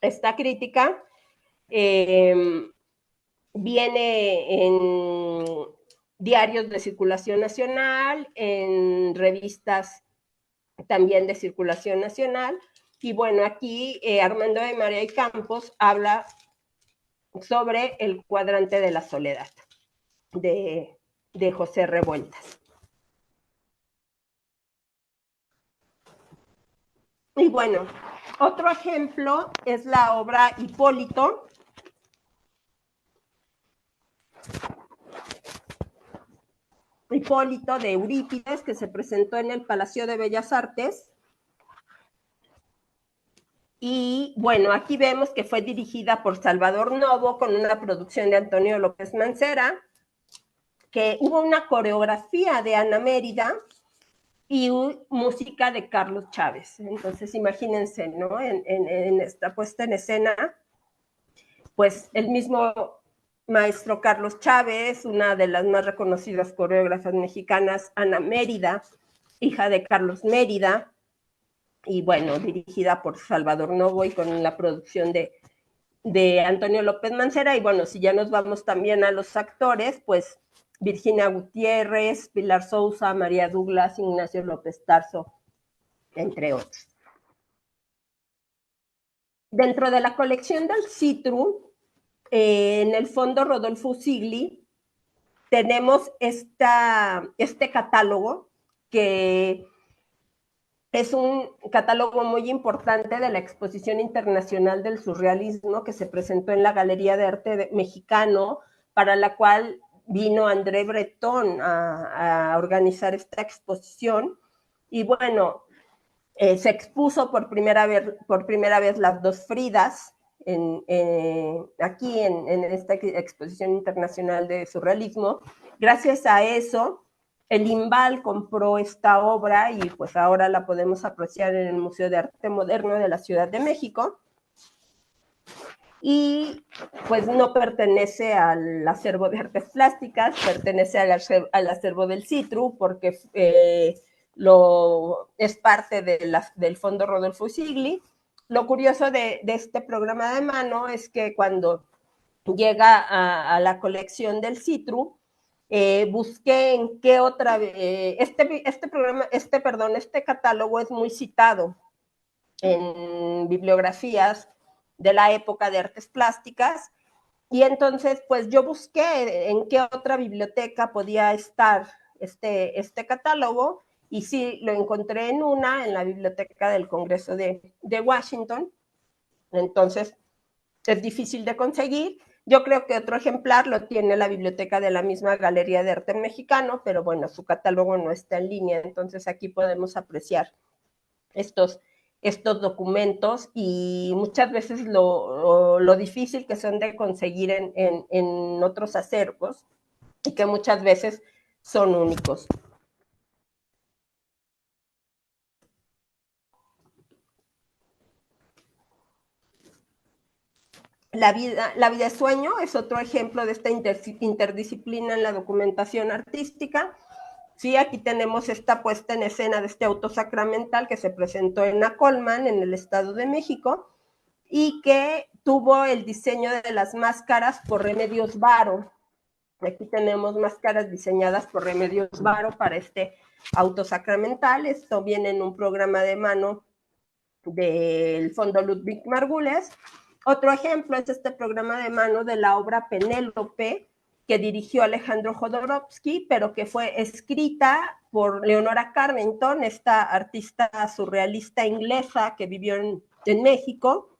Speaker 2: Esta crítica viene en diarios de circulación nacional, en revistas también de circulación nacional, y bueno, aquí Armando de María y Campos habla sobre El cuadrante de la soledad de José Revueltas. Y bueno, otro ejemplo es la obra Hipólito. Hipólito de Eurípides, que se presentó en el Palacio de Bellas Artes. Y bueno, aquí vemos que fue dirigida por Salvador Novo con una producción de Antonio López Mancera, que hubo una coreografía de Ana Mérida y música de Carlos Chávez. Entonces, imagínense, ¿no? En esta puesta en escena, pues el mismo maestro Carlos Chávez, una de las más reconocidas coreógrafas mexicanas, Ana Mérida, hija de Carlos Mérida, y bueno, dirigida por Salvador Novo y con la producción de Antonio López Mancera. Y bueno, si ya nos vamos también a los actores, pues Virginia Gutiérrez, Pilar Sousa, María Douglas, Ignacio López Tarso, entre otros. Dentro de la colección del CITRU, en el fondo Rodolfo Usigli, tenemos este catálogo, que es un catálogo muy importante de la Exposición Internacional del Surrealismo, que se presentó en la Galería de Arte Mexicano, para la cual vino André Breton a organizar esta exposición y bueno, se expuso por primera vez las dos Fridas aquí en esta exposición internacional de surrealismo. Gracias a eso, el IMBAL compró esta obra y pues ahora la podemos apreciar en el Museo de Arte Moderno de la Ciudad de México. Y pues no pertenece al acervo de artes plásticas, pertenece al acervo del CITRU, porque es parte del Fondo Rodolfo Sigli. Lo curioso de este programa de mano es que cuando llega a la colección del CITRU, busqué en qué otra, este catálogo es muy citado en bibliografías de la época de artes plásticas, y entonces pues yo busqué en qué otra biblioteca podía estar este catálogo, y sí, lo encontré en la biblioteca del Congreso de Washington. Entonces es difícil de conseguir. Yo creo que otro ejemplar lo tiene la biblioteca de la misma Galería de Arte Mexicano, pero bueno, su catálogo no está en línea, entonces aquí podemos apreciar estos documentos y muchas veces lo difícil que son de conseguir en otros acervos y que muchas veces son únicos. La vida de sueño es otro ejemplo de esta interdisciplina en la documentación artística. Sí, aquí tenemos esta puesta en escena de este auto sacramental que se presentó en Acolman, en el Estado de México, y que tuvo el diseño de las máscaras por Remedios Varo. Aquí tenemos máscaras diseñadas por Remedios Varo para este auto sacramental. Esto viene en un programa de mano del Fondo Ludwig Margules. Otro ejemplo es este programa de mano de la obra Penélope, que dirigió Alejandro Jodorowsky, pero que fue escrita por Leonora Carrington, esta artista surrealista inglesa que vivió en México.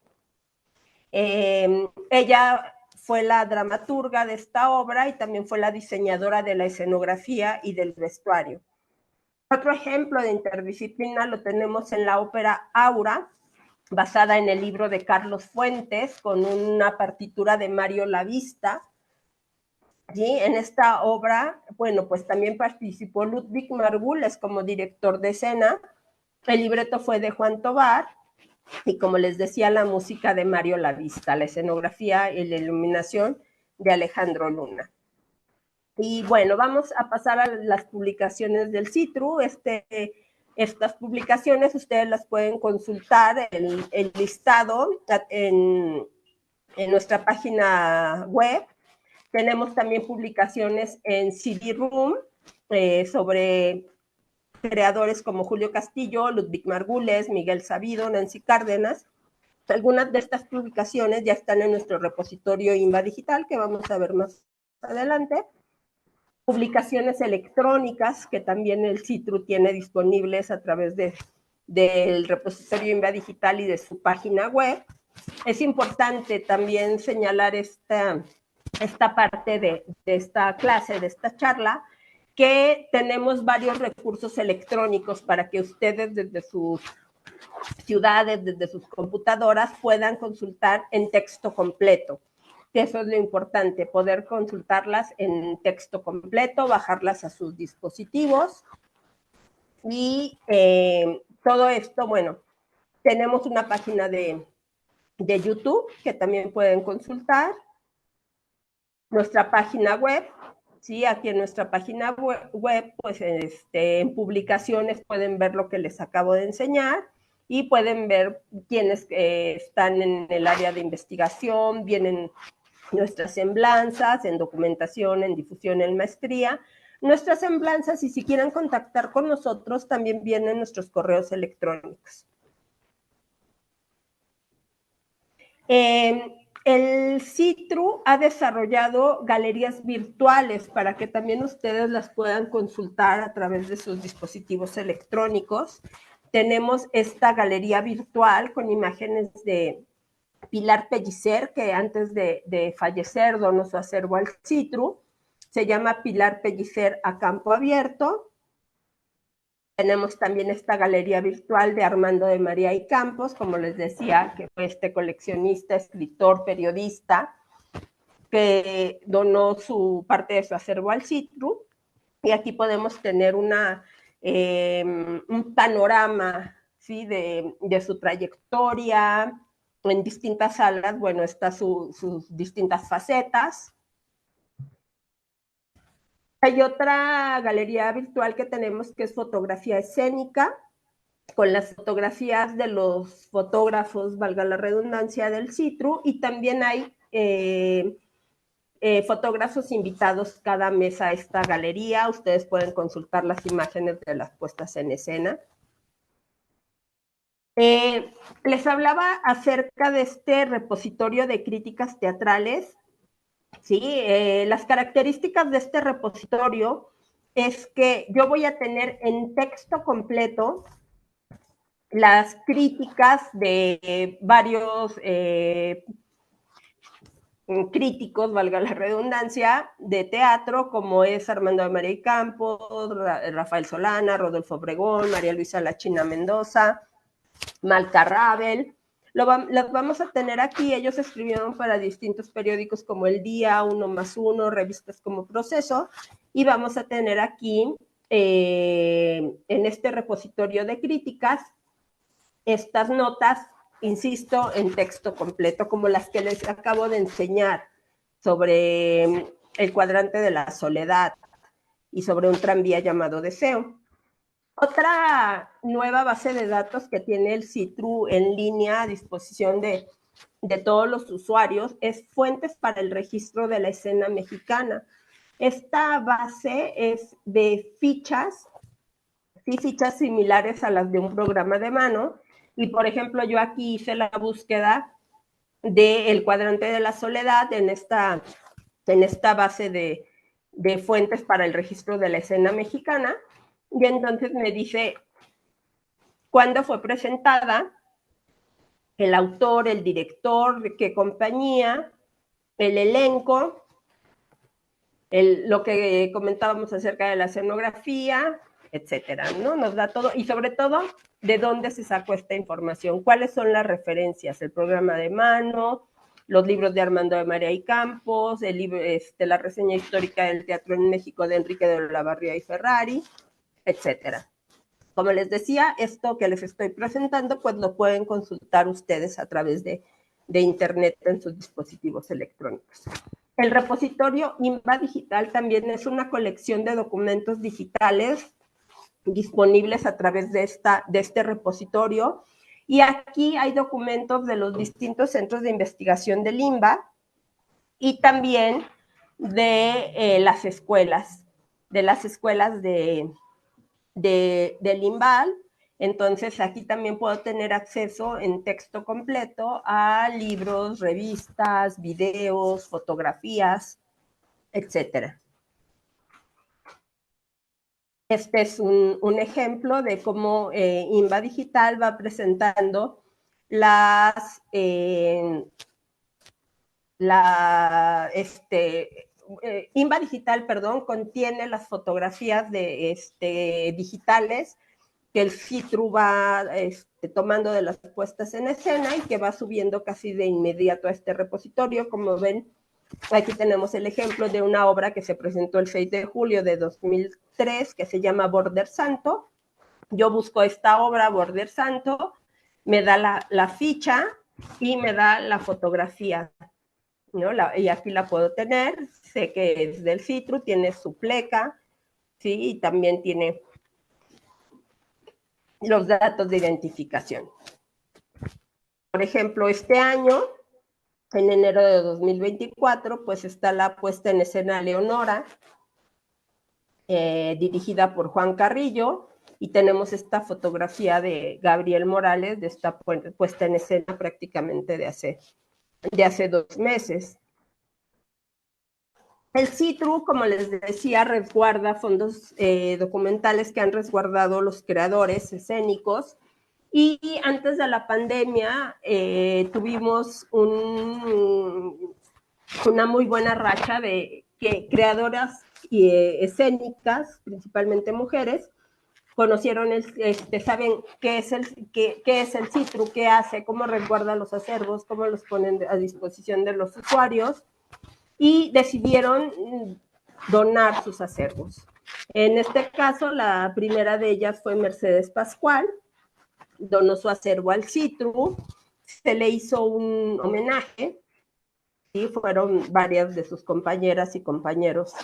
Speaker 2: Ella fue la dramaturga de esta obra y también fue la diseñadora de la escenografía y del vestuario. Otro ejemplo de interdisciplina lo tenemos en la ópera Aura, basada en el libro de Carlos Fuentes, con una partitura de Mario Lavista. ¿Sí? En esta obra, bueno, pues también participó Ludwig Margules como director de escena. El libreto fue de Juan Tovar y, como les decía, la música de Mario Lavista, la escenografía y la iluminación de Alejandro Luna. Y bueno, vamos a pasar a las publicaciones del CITRU. Estas publicaciones ustedes las pueden consultar, el listado en nuestra página web. Tenemos también publicaciones en CD-Room sobre creadores como Julio Castillo, Ludwig Margules, Miguel Sabido, Nancy Cárdenas. Algunas de estas publicaciones ya están en nuestro repositorio INVA Digital, que vamos a ver más adelante. Publicaciones electrónicas que también el CITRU tiene disponibles a través del repositorio INVA Digital y de su página web. Es importante también señalar esta parte de esta clase, de esta charla, que tenemos varios recursos electrónicos para que ustedes desde sus ciudades, desde sus computadoras, puedan consultar en texto completo. Eso es lo importante, poder consultarlas en texto completo, bajarlas a sus dispositivos. Y todo esto, bueno, tenemos una página de YouTube que también pueden consultar. Nuestra página web, ¿sí? Aquí en nuestra página web, pues en publicaciones pueden ver lo que les acabo de enseñar y pueden ver quiénes están en el área de investigación, vienen nuestras semblanzas en documentación, en difusión, en maestría. Nuestras semblanzas, y si quieren contactar con nosotros, también vienen nuestros correos electrónicos. El CITRU ha desarrollado galerías virtuales para que también ustedes las puedan consultar a través de sus dispositivos electrónicos. Tenemos esta galería virtual con imágenes de Pilar Pellicer, que antes de fallecer donó su acervo al CITRU. se llama Pilar Pellicer a campo abierto. Tenemos también esta galería virtual de Armando de María y Campos, como les decía, que fue este coleccionista, escritor, periodista, que donó parte de su acervo al CITRU. Y aquí podemos tener un panorama, ¿sí? de su trayectoria en distintas salas. Bueno, está sus distintas facetas. Hay otra galería virtual que tenemos que es fotografía escénica, con las fotografías de los fotógrafos, valga la redundancia, del CITRU, y también hay fotógrafos invitados cada mes a esta galería. Ustedes pueden consultar las imágenes de las puestas en escena. Les hablaba acerca de este repositorio de críticas teatrales. ¿Sí? Las características de este repositorio es que yo voy a tener en texto completo las críticas de varios críticos, valga la redundancia, de teatro, como es Armando de María y Campos, Rafael Solana, Rodolfo Obregón, María Luisa La China Mendoza, Malca Rabel. Los vamos a tener aquí. Ellos escribieron para distintos periódicos como El Día, Uno más Uno, revistas como Proceso, y vamos a tener aquí, en este repositorio de críticas, estas notas, insisto, en texto completo, como las que les acabo de enseñar sobre el cuadrante de la soledad y sobre un tranvía llamado Deseo. Otra nueva base de datos que tiene el CITRU en línea a disposición de todos los usuarios es Fuentes para el Registro de la Escena Mexicana. Esta base es de fichas, sí, fichas similares a las de un programa de mano, y por ejemplo yo aquí hice la búsqueda del cuadrante de la soledad en esta base de fuentes para el registro de la escena mexicana, y entonces me dice cuándo fue presentada, el autor, el director, de qué compañía, el elenco, lo que comentábamos acerca de la escenografía, etcétera, ¿no? Nos da todo, y sobre todo, de dónde se sacó esta información, cuáles son las referencias, el programa de mano, los libros de Armando de María y Campos, el libro, la reseña histórica del teatro en México de Enrique de Olavarría y Ferrari, etcétera. Como les decía, esto que les estoy presentando, pues lo pueden consultar ustedes a través de internet en sus dispositivos electrónicos. El repositorio INBA Digital también es una colección de documentos digitales disponibles a través de este repositorio, y aquí hay documentos de los distintos centros de investigación del INBA y también de las escuelas, del INBAL. Entonces aquí también puedo tener acceso en texto completo a libros, revistas, videos, fotografías, etcétera. Este es un ejemplo de cómo INBA Digital va presentando INBA Digital, perdón, contiene las fotografías digitales que el CITRU va tomando de las puestas en escena y que va subiendo casi de inmediato a este repositorio. Como ven, aquí tenemos el ejemplo de una obra que se presentó el 6 de julio de 2003 que se llama Border Santo. Yo busco esta obra, Border Santo, me da la ficha y me da la fotografía, ¿no? Y aquí la puedo tener, sé que es del CITRU, tiene su pleca, ¿sí? Y también tiene los datos de identificación. Por ejemplo, este año, en enero de 2024, pues está la puesta en escena Leonora, dirigida por Juan Carrillo, y tenemos esta fotografía de Gabriel Morales, de esta puesta en escena prácticamente de hace 2 meses. El CITRU, como les decía, resguarda fondos documentales que han resguardado los creadores escénicos, y antes de la pandemia tuvimos una muy buena racha de que creadoras escénicas, principalmente mujeres, conocieron, saben qué es el CITRU, qué hace, cómo resguarda los acervos, cómo los ponen a disposición de los usuarios, y decidieron donar sus acervos. En este caso, la primera de ellas fue Mercedes Pascual, donó su acervo al CITRU, se le hizo un homenaje, y fueron varias de sus compañeras y compañeros,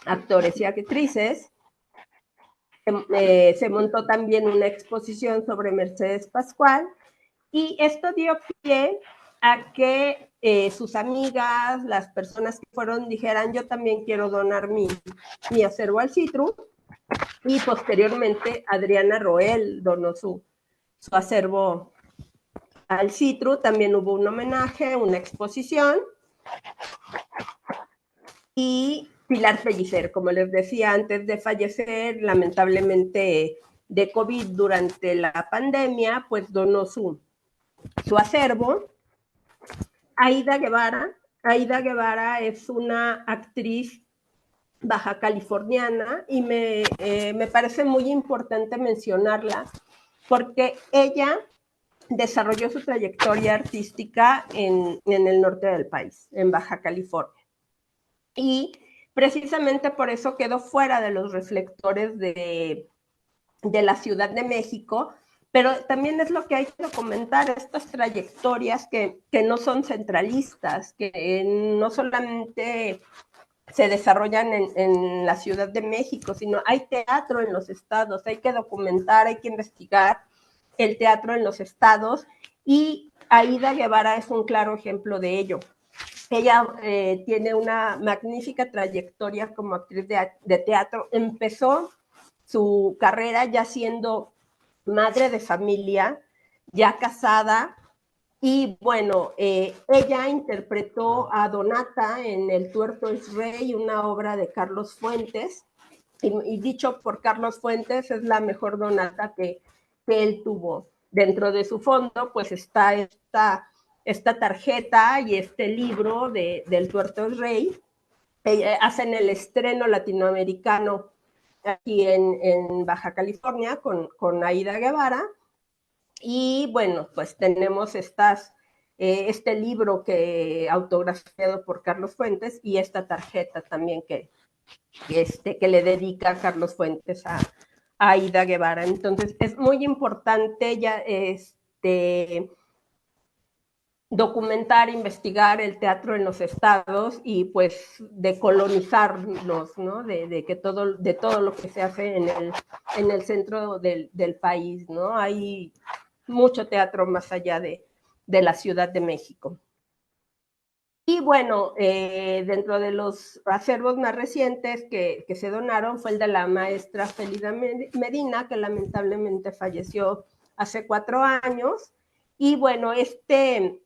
Speaker 2: actores y actrices. Se montó también una exposición sobre Mercedes Pascual, y esto dio pie a que sus amigas, las personas que fueron, dijeran, yo también quiero donar mi acervo al CITRU, y posteriormente Adriana Roel donó su acervo al CITRU. También hubo un homenaje, una exposición, y Pilar Pellicer, como les decía, antes de fallecer, lamentablemente de COVID durante la pandemia, pues donó su acervo. Aida Guevara es una actriz baja californiana, y me parece muy importante mencionarla porque ella desarrolló su trayectoria artística en el norte del país, en Baja California. Y precisamente por eso quedó fuera de los reflectores de la Ciudad de México, pero también es lo que hay que documentar, estas trayectorias que no son centralistas, que no solamente se desarrollan en la Ciudad de México, sino hay teatro en los estados, hay que documentar, hay que investigar el teatro en los estados, y Aida Guevara es un claro ejemplo de ello. Ella tiene una magnífica trayectoria como actriz de teatro. Empezó su carrera ya siendo madre de familia, ya casada, y bueno, ella interpretó a Donata en El tuerto es rey, una obra de Carlos Fuentes, y dicho por Carlos Fuentes, es la mejor Donata que él tuvo. Dentro de su fondo, pues está esta tarjeta y este libro del tuerto es rey. Hacen el estreno latinoamericano aquí en Baja California con Aida Guevara. Y bueno, pues tenemos este libro autografiado por Carlos Fuentes, y esta tarjeta también que le dedica a Carlos Fuentes a Aida Guevara. Entonces es muy importante ya documentar, investigar el teatro en los estados, y pues decolonizarlos, ¿no? De todo lo que se hace en el centro del país, ¿no? Hay mucho teatro más allá de la Ciudad de México. Y bueno, dentro de los acervos más recientes que se donaron fue el de la maestra Felida Medina, que lamentablemente falleció hace 4 años. Y bueno, este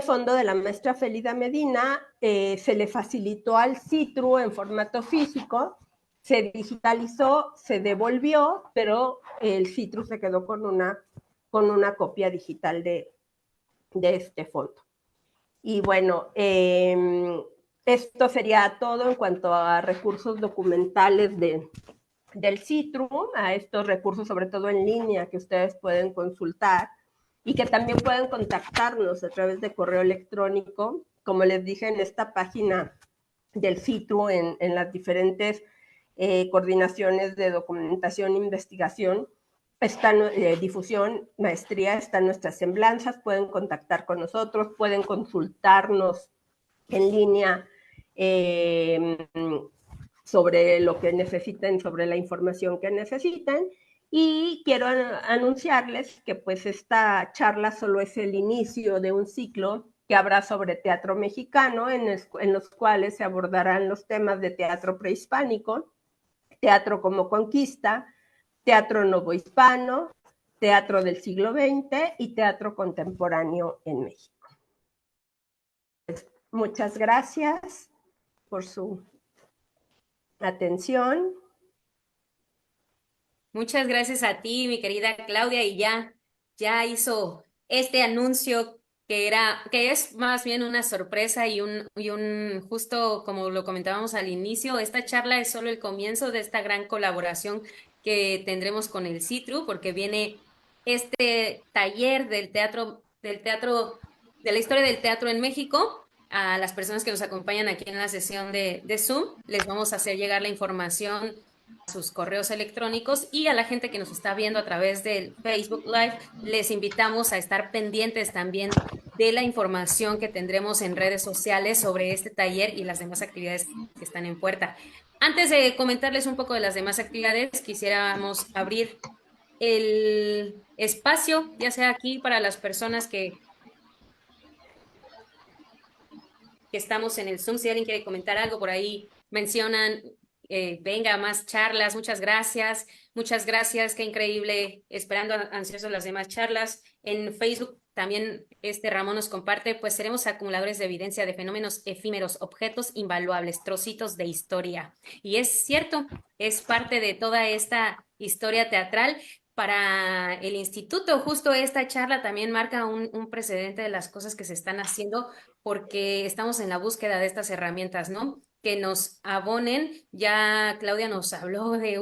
Speaker 2: fondo de la maestra Felida Medina se le facilitó al CITRU en formato físico, se digitalizó, se devolvió, pero el CITRU se quedó con una copia digital de este fondo. Y bueno, esto sería todo en cuanto a recursos documentales del CITRU, a estos recursos sobre todo en línea que ustedes pueden consultar, y que también pueden contactarnos a través de correo electrónico, como les dije, en esta página del CITRU, en las diferentes coordinaciones de documentación e investigación, está difusión, maestría, están nuestras semblanzas, pueden contactar con nosotros, pueden consultarnos en línea sobre lo que necesiten, sobre la información que necesiten. Y quiero anunciarles que pues esta charla solo es el inicio de un ciclo que habrá sobre teatro mexicano, en los cuales se abordarán los temas de teatro prehispánico, teatro como conquista, teatro novohispano, teatro del siglo XX y teatro contemporáneo en México. Muchas gracias por su atención.
Speaker 3: Muchas gracias a ti, mi querida Claudia, y ya hizo este anuncio que es más bien una sorpresa justo como lo comentábamos al inicio, esta charla es solo el comienzo de esta gran colaboración que tendremos con el CITRU, porque viene este taller de la historia del teatro en México. A las personas que nos acompañan aquí en la sesión de Zoom, les vamos a hacer llegar la información a sus correos electrónicos, y a la gente que nos está viendo a través del Facebook Live, les invitamos a estar pendientes también de la información que tendremos en redes sociales sobre este taller y las demás actividades que están en puerta. Antes de comentarles un poco de las demás actividades, quisiéramos abrir el espacio, ya sea aquí para las personas que estamos en el Zoom. Si alguien quiere comentar algo por ahí, mencionan, venga, más charlas, muchas gracias, qué increíble, esperando ansiosos las demás charlas. En Facebook también Ramón nos comparte, pues seremos acumuladores de evidencia de fenómenos efímeros, objetos invaluables, trocitos de historia. Y es cierto, es parte de toda esta historia teatral. Para el instituto, justo esta charla también marca un precedente de las cosas que se están haciendo, porque estamos en la búsqueda de estas herramientas, ¿no? Que nos abonen. Ya Claudia nos habló de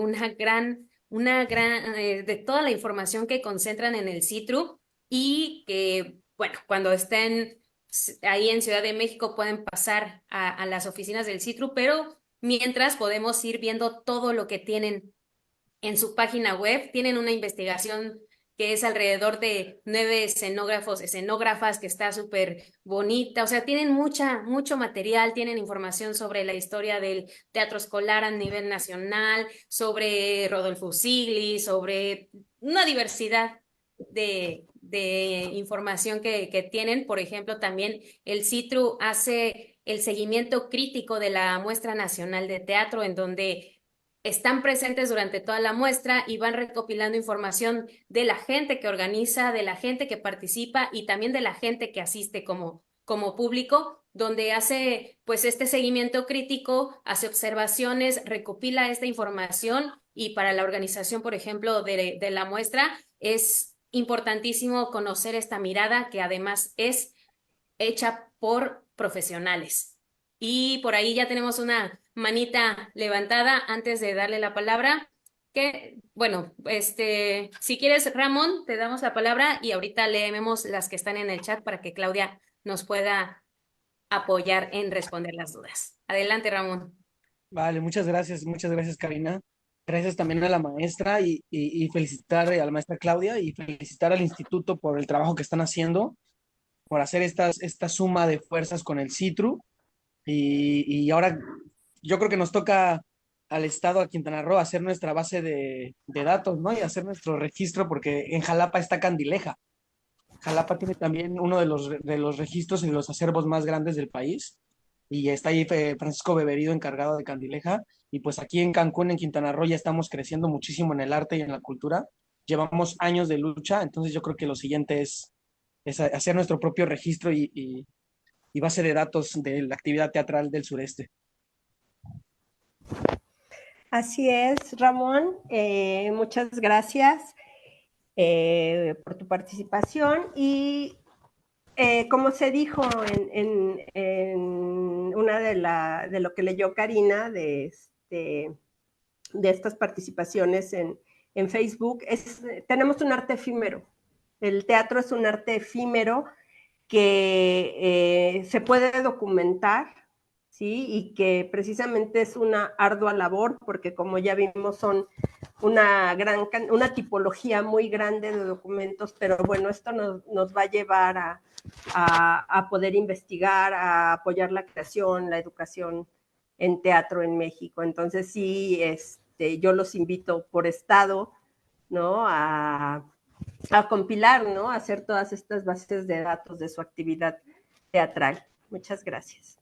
Speaker 3: de toda la información que concentran en el CITRU, y que, bueno, cuando estén ahí en Ciudad de México pueden pasar a las oficinas del CITRU, pero mientras podemos ir viendo todo lo que tienen en su página web. Tienen una investigación que es alrededor de 9 escenógrafas, que está súper bonita. O sea, tienen mucho material, tienen información sobre la historia del teatro escolar a nivel nacional, sobre Rodolfo Sigli, sobre una diversidad de información que tienen. Por ejemplo, también el CITRU hace el seguimiento crítico de la muestra nacional de teatro, en donde están presentes durante toda la muestra y van recopilando información de la gente que organiza, de la gente que participa y también de la gente que asiste como público, donde hace pues este seguimiento crítico, hace observaciones, recopila esta información. Y para la organización, por ejemplo, de la muestra, es importantísimo conocer esta mirada, que además es hecha por profesionales. Y por ahí ya tenemos una manita levantada antes de darle la palabra. Que, bueno, si quieres, Ramón, te damos la palabra y ahorita leemos las que están en el chat para que Claudia nos pueda apoyar en responder las dudas. Adelante, Ramón.
Speaker 4: Vale, muchas gracias, Karina. Gracias también a la maestra y felicitar a la maestra Claudia y felicitar al instituto por el trabajo que están haciendo, por hacer esta suma de fuerzas con el CITRU. Y ahora yo creo que nos toca al estado, a Quintana Roo, hacer nuestra base de datos, ¿no? Y hacer nuestro registro, porque en Jalapa está Candileja. Jalapa tiene también uno de los registros y los acervos más grandes del país. Y está ahí Francisco Beberido, encargado de Candileja. Y pues aquí en Cancún, en Quintana Roo, ya estamos creciendo muchísimo en el arte y en la cultura. Llevamos años de lucha, entonces yo creo que lo siguiente es hacer nuestro propio registro y base de datos de la actividad teatral del sureste.
Speaker 2: Así es, Ramón. Muchas gracias por tu participación. Y como se dijo en una de lo que leyó Karina de estas participaciones en Facebook, tenemos un arte efímero. El teatro es un arte efímero que se puede documentar, ¿sí? Y que precisamente es una ardua labor, porque como ya vimos son una tipología muy grande de documentos, pero bueno, esto nos va a llevar a poder investigar, a apoyar la creación, la educación en teatro en México. Entonces sí, yo los invito por estado, ¿no? A compilar, ¿no? A hacer todas estas bases de datos de su actividad teatral. Muchas gracias.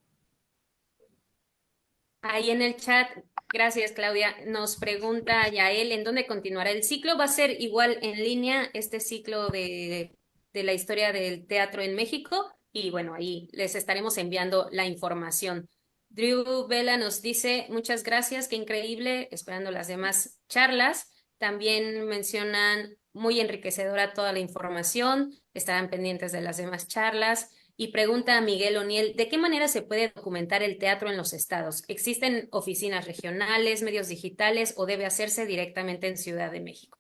Speaker 3: Ahí en el chat, gracias Claudia, nos pregunta Yael, ¿en dónde continuará el ciclo? Va a ser igual en línea este ciclo de la historia del teatro en México, y bueno, ahí les estaremos enviando la información. Drew Vela nos dice, muchas gracias, qué increíble, esperando las demás charlas. También mencionan muy enriquecedora toda la información, estarán pendientes de las demás charlas. Y pregunta a Miguel O'Neill, ¿de qué manera se puede documentar el teatro en los estados? ¿Existen oficinas regionales, medios digitales o debe hacerse directamente en Ciudad de México?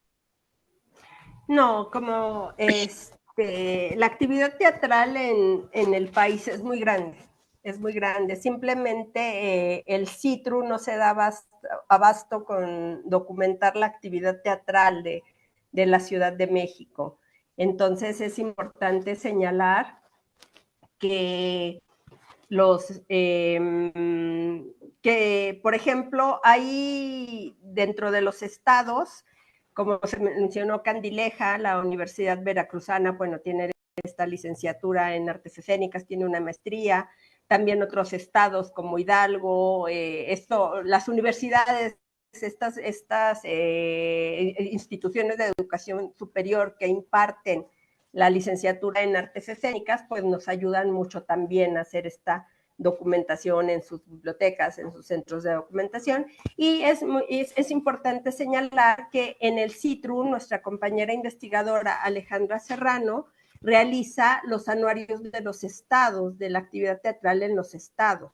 Speaker 2: No, como la actividad teatral en el país es muy grande, es muy grande. Simplemente el CITRU no se da abasto con documentar la actividad teatral de la Ciudad de México. Entonces es importante señalar que que, por ejemplo, hay dentro de los estados, como se mencionó Candileja, la Universidad Veracruzana, bueno, tiene esta licenciatura en artes escénicas, tiene una maestría, también otros estados como Hidalgo, las universidades, estas instituciones de educación superior que imparten la licenciatura en artes escénicas, pues nos ayudan mucho también a hacer esta documentación en sus bibliotecas, en sus centros de documentación. Y es importante señalar que en el CITRU, nuestra compañera investigadora Alejandra Serrano realiza los anuarios de los estados, de la actividad teatral en los estados.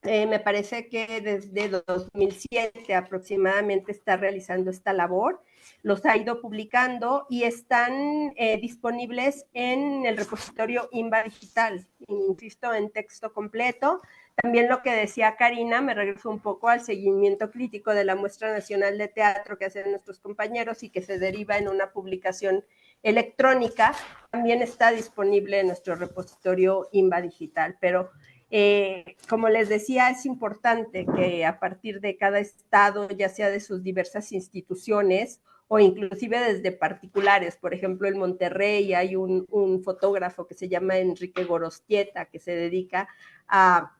Speaker 2: Me parece que desde 2007 aproximadamente está realizando esta labor, los ha ido publicando y están disponibles en el repositorio INBA Digital, insisto, en texto completo. También lo que decía Karina, me regreso un poco al seguimiento crítico de la muestra nacional de teatro que hacen nuestros compañeros y que se deriva en una publicación electrónica, también está disponible en nuestro repositorio INBA Digital, pero como les decía, es importante que a partir de cada estado, ya sea de sus diversas instituciones o inclusive desde particulares, por ejemplo, en Monterrey hay un fotógrafo que se llama Enrique Gorostieta, que se dedica a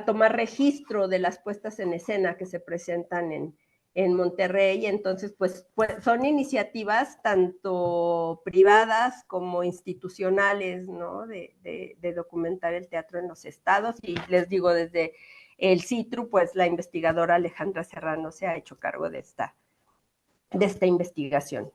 Speaker 2: tomar registro de las puestas en escena que se presentan en Monterrey. Entonces, pues son iniciativas tanto privadas como institucionales, ¿no? De documentar el teatro en los estados. Y les digo, desde el CITRU, pues la investigadora Alejandra Serrano se ha hecho cargo de esta investigación.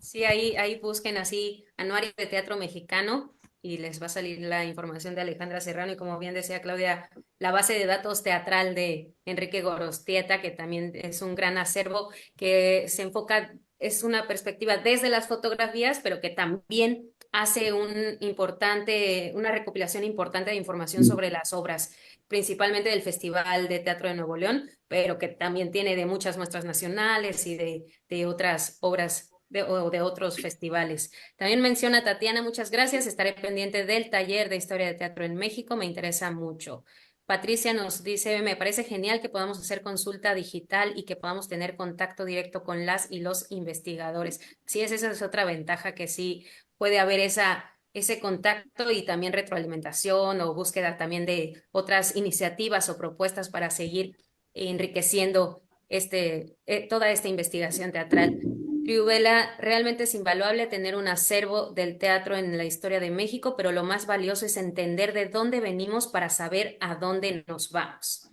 Speaker 3: Sí, ahí busquen así Anuario de Teatro Mexicano y les va a salir la información de Alejandra Serrano y como bien decía Claudia, la base de datos teatral de Enrique Gorostieta, que también es un gran acervo que se enfoca, es una perspectiva desde las fotografías, pero que también hace una recopilación importante de información sobre las obras, principalmente del Festival de Teatro de Nuevo León, pero que también tiene de muchas muestras nacionales y de otras obras o de otros festivales. También menciona Tatiana, muchas gracias, estaré pendiente del taller de Historia de Teatro en México, me interesa mucho. Patricia nos dice, me parece genial que podamos hacer consulta digital y que podamos tener contacto directo con las y los investigadores. Sí, esa es otra ventaja que sí puede haber ese contacto y también retroalimentación o búsqueda también de otras iniciativas o propuestas para seguir enriqueciendo toda esta investigación teatral. Triubela, realmente es invaluable tener un acervo del teatro en la historia de México, pero lo más valioso es entender de dónde venimos para saber a dónde nos vamos.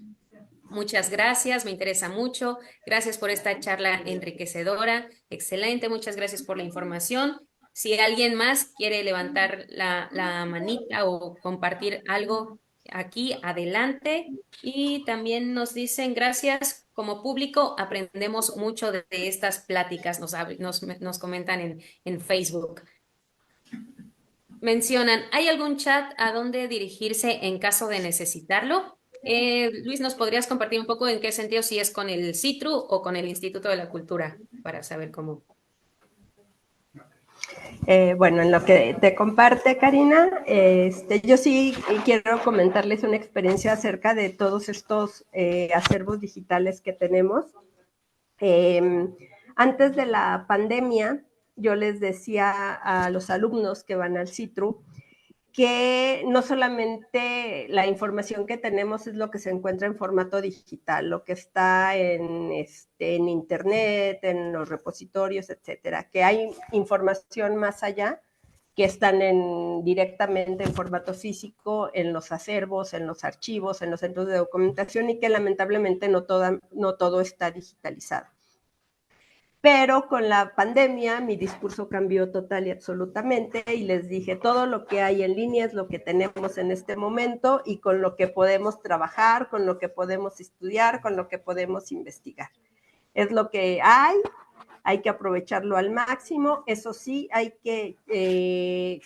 Speaker 3: Muchas gracias, me interesa mucho. Gracias por esta charla enriquecedora. Excelente, muchas gracias por la información. Si alguien más quiere levantar la manita o compartir algo aquí, adelante. Y también nos dicen gracias. Como público aprendemos mucho de estas pláticas, nos comentan en Facebook. Mencionan, ¿hay algún chat a dónde dirigirse en caso de necesitarlo? Luis, ¿nos podrías compartir un poco en qué sentido, si es con el CITRU o con el Instituto de la Cultura, para saber cómo?
Speaker 2: Bueno, en lo que te comparte, Karina, yo sí quiero comentarles una experiencia acerca de todos estos acervos digitales que tenemos. Antes de la pandemia, yo les decía a los alumnos que van al CITRU que no solamente la información que tenemos es lo que se encuentra en formato digital, lo que está en internet, en los repositorios, etcétera, que hay información más allá que están directamente en formato físico, en los acervos, en los archivos, en los centros de documentación y que lamentablemente no todo está digitalizado. Pero con la pandemia mi discurso cambió total y absolutamente y les dije, todo lo que hay en línea es lo que tenemos en este momento y con lo que podemos trabajar, con lo que podemos estudiar, con lo que podemos investigar. Es lo que hay que aprovecharlo al máximo. Eso sí, hay que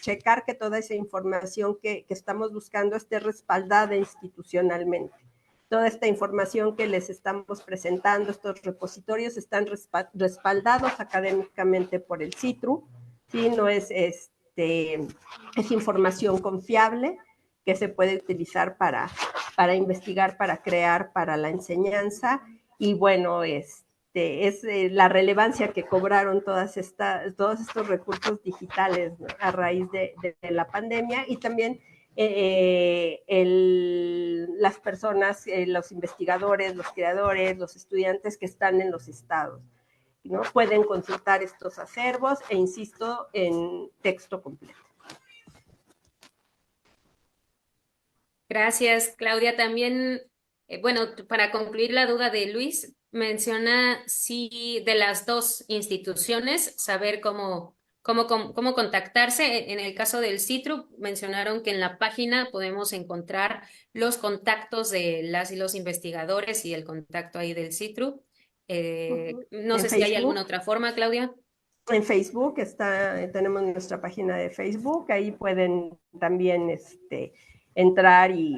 Speaker 2: checar que toda esa información que estamos buscando esté respaldada institucionalmente. Toda esta información que les estamos presentando, estos repositorios, están respaldados académicamente por el CITRU, ¿sí? No es, es información confiable que se puede utilizar para investigar, para crear, para la enseñanza, y bueno, es la relevancia que cobraron todos estos recursos digitales, ¿no? A raíz de la pandemia, y también las personas, los investigadores, los creadores, los estudiantes que están en los estados, ¿no? Pueden consultar estos acervos e insisto en texto completo.
Speaker 3: Gracias, Claudia. También, bueno, para concluir la duda de Luis, menciona si de las dos instituciones, saber cómo contactarse. En el caso del CITRU, mencionaron que en la página podemos encontrar los contactos de las y los investigadores y el contacto ahí del CITRU. No sé si hay alguna otra forma, Claudia.
Speaker 2: En Facebook tenemos nuestra página de Facebook, ahí pueden también entrar y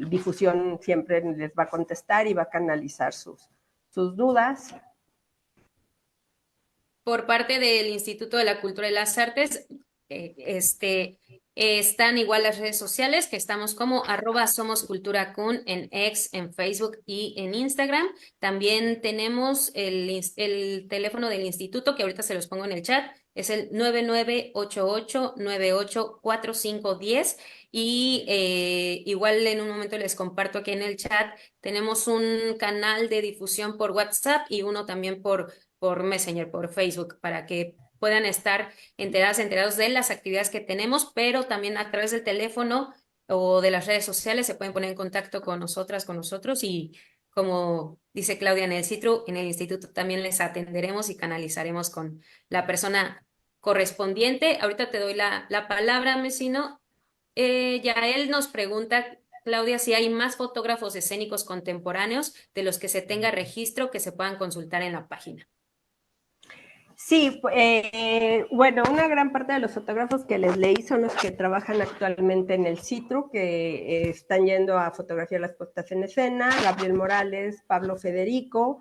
Speaker 2: difusión siempre les va a contestar y va a canalizar sus dudas.
Speaker 3: Por parte del Instituto de la Cultura y las Artes, están igual las redes sociales, que estamos como @somosculturacun en X, en Facebook y en Instagram. También tenemos el teléfono del instituto, que ahorita se los pongo en el chat, es el 9988984510, y igual en un momento les comparto aquí en el chat, tenemos un canal de difusión por WhatsApp y uno también por Messenger, por Facebook, para que puedan estar enterados de las actividades que tenemos, pero también a través del teléfono o de las redes sociales se pueden poner en contacto con nosotras, con nosotros, y como dice Claudia, en el CITRU, en el instituto también les atenderemos y canalizaremos con la persona correspondiente. Ahorita te doy la palabra, Mesino. Yael nos pregunta, Claudia, si hay más fotógrafos escénicos contemporáneos de los que se tenga registro que se puedan consultar en la página.
Speaker 2: Sí, bueno, una gran parte de los fotógrafos que les leí son los que trabajan actualmente en el CITRU, que están yendo a fotografiar las puestas en escena, Gabriel Morales, Pablo Federico,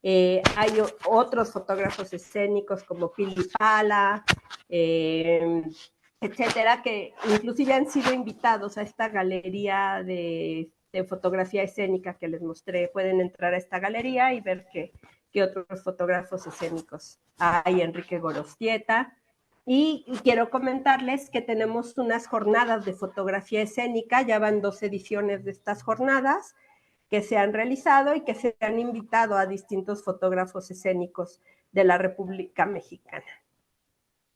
Speaker 2: hay otros fotógrafos escénicos como Pili Pala, etcétera, que inclusive han sido invitados a esta galería de fotografía escénica que les mostré. Pueden entrar a esta galería y ver que otros fotógrafos escénicos hay, Enrique Gorostieta. Y quiero comentarles que tenemos unas jornadas de fotografía escénica, ya van 2 ediciones de estas jornadas que se han realizado y que se han invitado a distintos fotógrafos escénicos de la República Mexicana,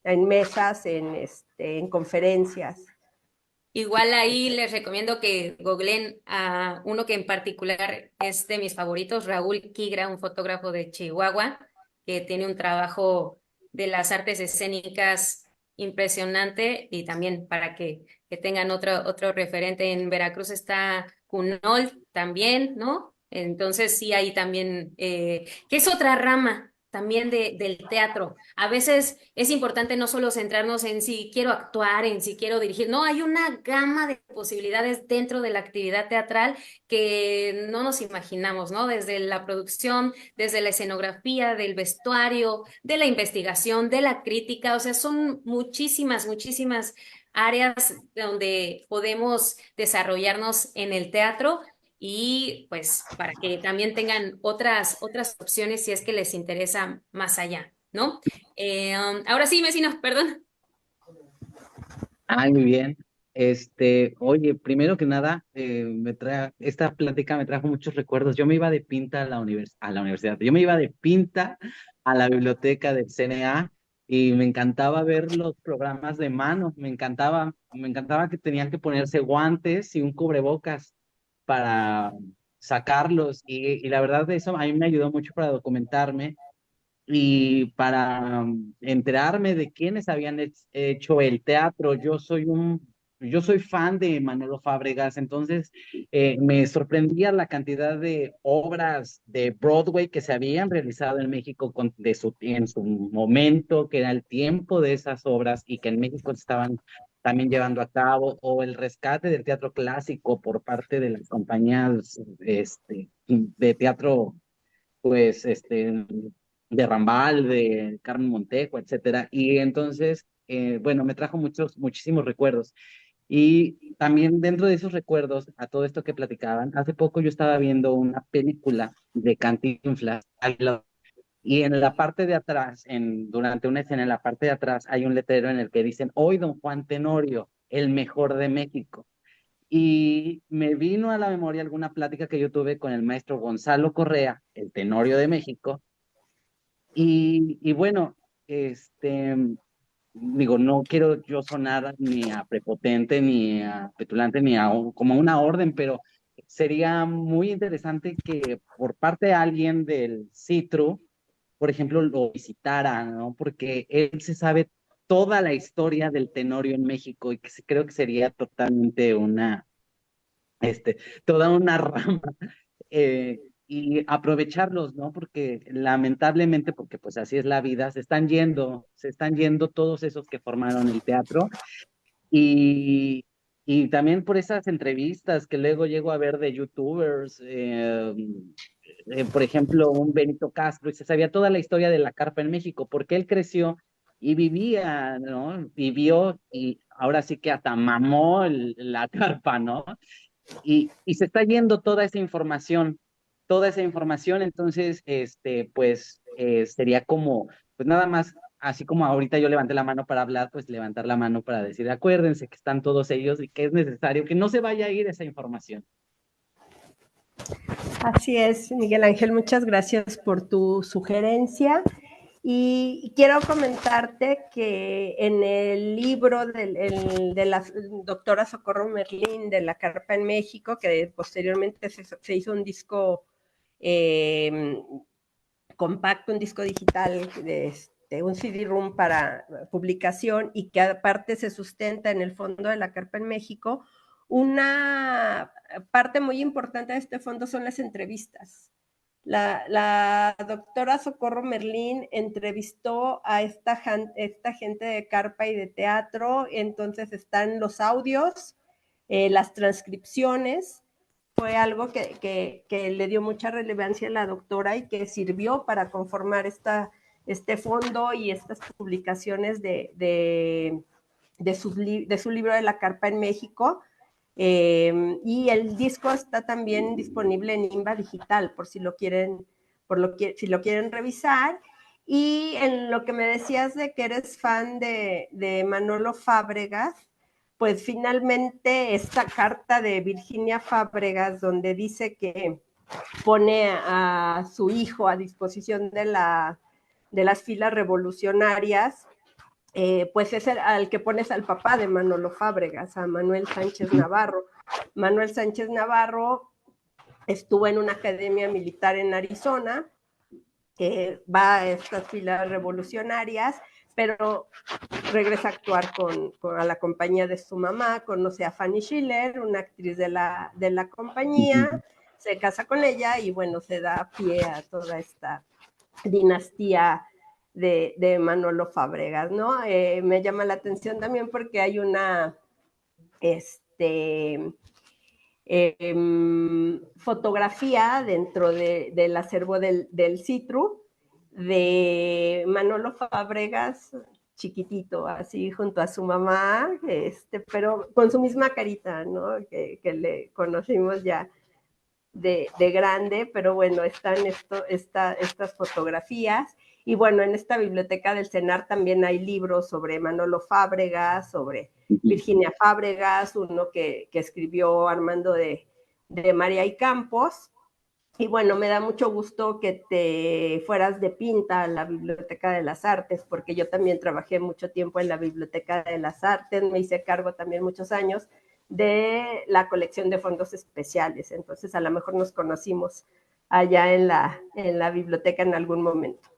Speaker 2: en mesas, en conferencias.
Speaker 3: Igual ahí les recomiendo que googleen a uno que en particular es de mis favoritos, Raúl Quigra, un fotógrafo de Chihuahua, que tiene un trabajo de las artes escénicas impresionante, y también para que tengan otro referente. En Veracruz está Cunol también, ¿no? Entonces sí, ahí también, que es otra rama también del teatro. A veces es importante no solo centrarnos en si quiero actuar, en si quiero dirigir, no, hay una gama de posibilidades dentro de la actividad teatral que no nos imaginamos, ¿no? Desde la producción, desde la escenografía, del vestuario, de la investigación, de la crítica, o sea, son muchísimas áreas donde podemos desarrollarnos en el teatro. Y pues para que también tengan otras opciones si es que les interesa más allá, ¿no? Ahora sí, vecinos, perdón.
Speaker 1: Muy bien. Oye, primero que nada, esta plática me trajo muchos recuerdos. Yo me iba de pinta a la universidad. Yo me iba de pinta a la biblioteca del CNA y me encantaba ver los programas de mano. Me encantaba que tenían que ponerse guantes y un cubrebocas para sacarlos. Y la verdad, eso a mí me ayudó mucho para documentarme. y para enterarme de quiénes habían hecho el teatro. Yo soy fan de Manolo Fábregas, entonces me sorprendía la cantidad de obras de Broadway que se habían realizado en México en su momento, que era el tiempo de esas obras y que en México se estaban también llevando a cabo, o el rescate del teatro clásico por parte de las compañías de teatro, pues, de Rambal, de Carmen Montejo, etcétera. Y entonces, bueno, me trajo muchísimos recuerdos. Y también dentro de esos recuerdos, a todo esto que platicaban, hace poco yo estaba viendo una película de Cantinflas, y en la parte de atrás, durante una escena en la parte de atrás, hay un letrero en el que dicen: hoy don Juan Tenorio, el mejor de México. Y me vino a la memoria alguna plática que yo tuve con el maestro Gonzalo Correa, el Tenorio de México, y bueno, digo, no quiero yo sonar ni a prepotente, ni a petulante, ni a como una orden, pero sería muy interesante que por parte de alguien del CITRU, por ejemplo, lo visitara, ¿no? Porque él se sabe toda la historia del Tenorio en México y que creo que sería totalmente toda una rama, y aprovecharlos, ¿no? Porque lamentablemente, porque pues así es la vida, se están yendo todos esos que formaron el teatro, y, y también por esas entrevistas que luego llego a ver de youtubers, por ejemplo, un Benito Castro, y se sabía toda la historia de la carpa en México, porque él creció y vivía, ¿no? Vivió y ahora sí que hasta mamó la carpa, ¿no? Y se está yendo toda esa información, entonces, pues, sería como, pues nada más, así como ahorita yo levanté la mano para hablar, pues levantar la mano para decir: acuérdense que están todos ellos y que es necesario que no se vaya a ir esa información.
Speaker 2: Así es, Miguel Ángel, muchas gracias por tu sugerencia. Y quiero comentarte que en el libro de la doctora Socorro Merlín de la Carpa en México, que posteriormente se hizo un disco compacto, un disco digital, un CD-ROOM para publicación, y que aparte se sustenta en el fondo de la Carpa en México, una parte muy importante de este fondo son las entrevistas. La doctora Socorro Merlín entrevistó a esta gente de carpa y de teatro, entonces están los audios, las transcripciones. Fue algo que le dio mucha relevancia a la doctora y que sirvió para conformar este fondo y estas publicaciones de su libro de la carpa en México. Y el disco está también disponible en Inva Digital, por si lo quieren, si lo quieren revisar. Y en lo que me decías de que eres fan de Manolo Fábregas, pues finalmente esta carta de Virginia Fábregas, donde dice que pone a su hijo a disposición de las filas revolucionarias, pues es al que pones al papá de Manolo Fábregas, a Manuel Sánchez Navarro. Manuel Sánchez Navarro estuvo en una academia militar en Arizona, va a estas filas revolucionarias, pero regresa a actuar a la compañía de su mamá, conoce a Fanny Schiller, una actriz de la compañía, se casa con ella y bueno, se da pie a toda esta dinastía de Manolo Fábregas, ¿no? Me llama la atención también porque hay una fotografía dentro del acervo del CITRU de Manolo Fábregas chiquitito, así junto a su mamá, pero con su misma carita, ¿no? Que le conocimos ya de grande, pero bueno, están estas fotografías. Y bueno, en esta biblioteca del CENAR también hay libros sobre Manolo Fábregas, sobre Virginia Fábregas, uno que escribió Armando de María y Campos. Y bueno, me da mucho gusto que te fueras de pinta a la Biblioteca de las Artes, porque yo también trabajé mucho tiempo en la Biblioteca de las Artes, me hice cargo también muchos años de la colección de fondos especiales. Entonces, a lo mejor nos conocimos allá en la biblioteca en algún momento.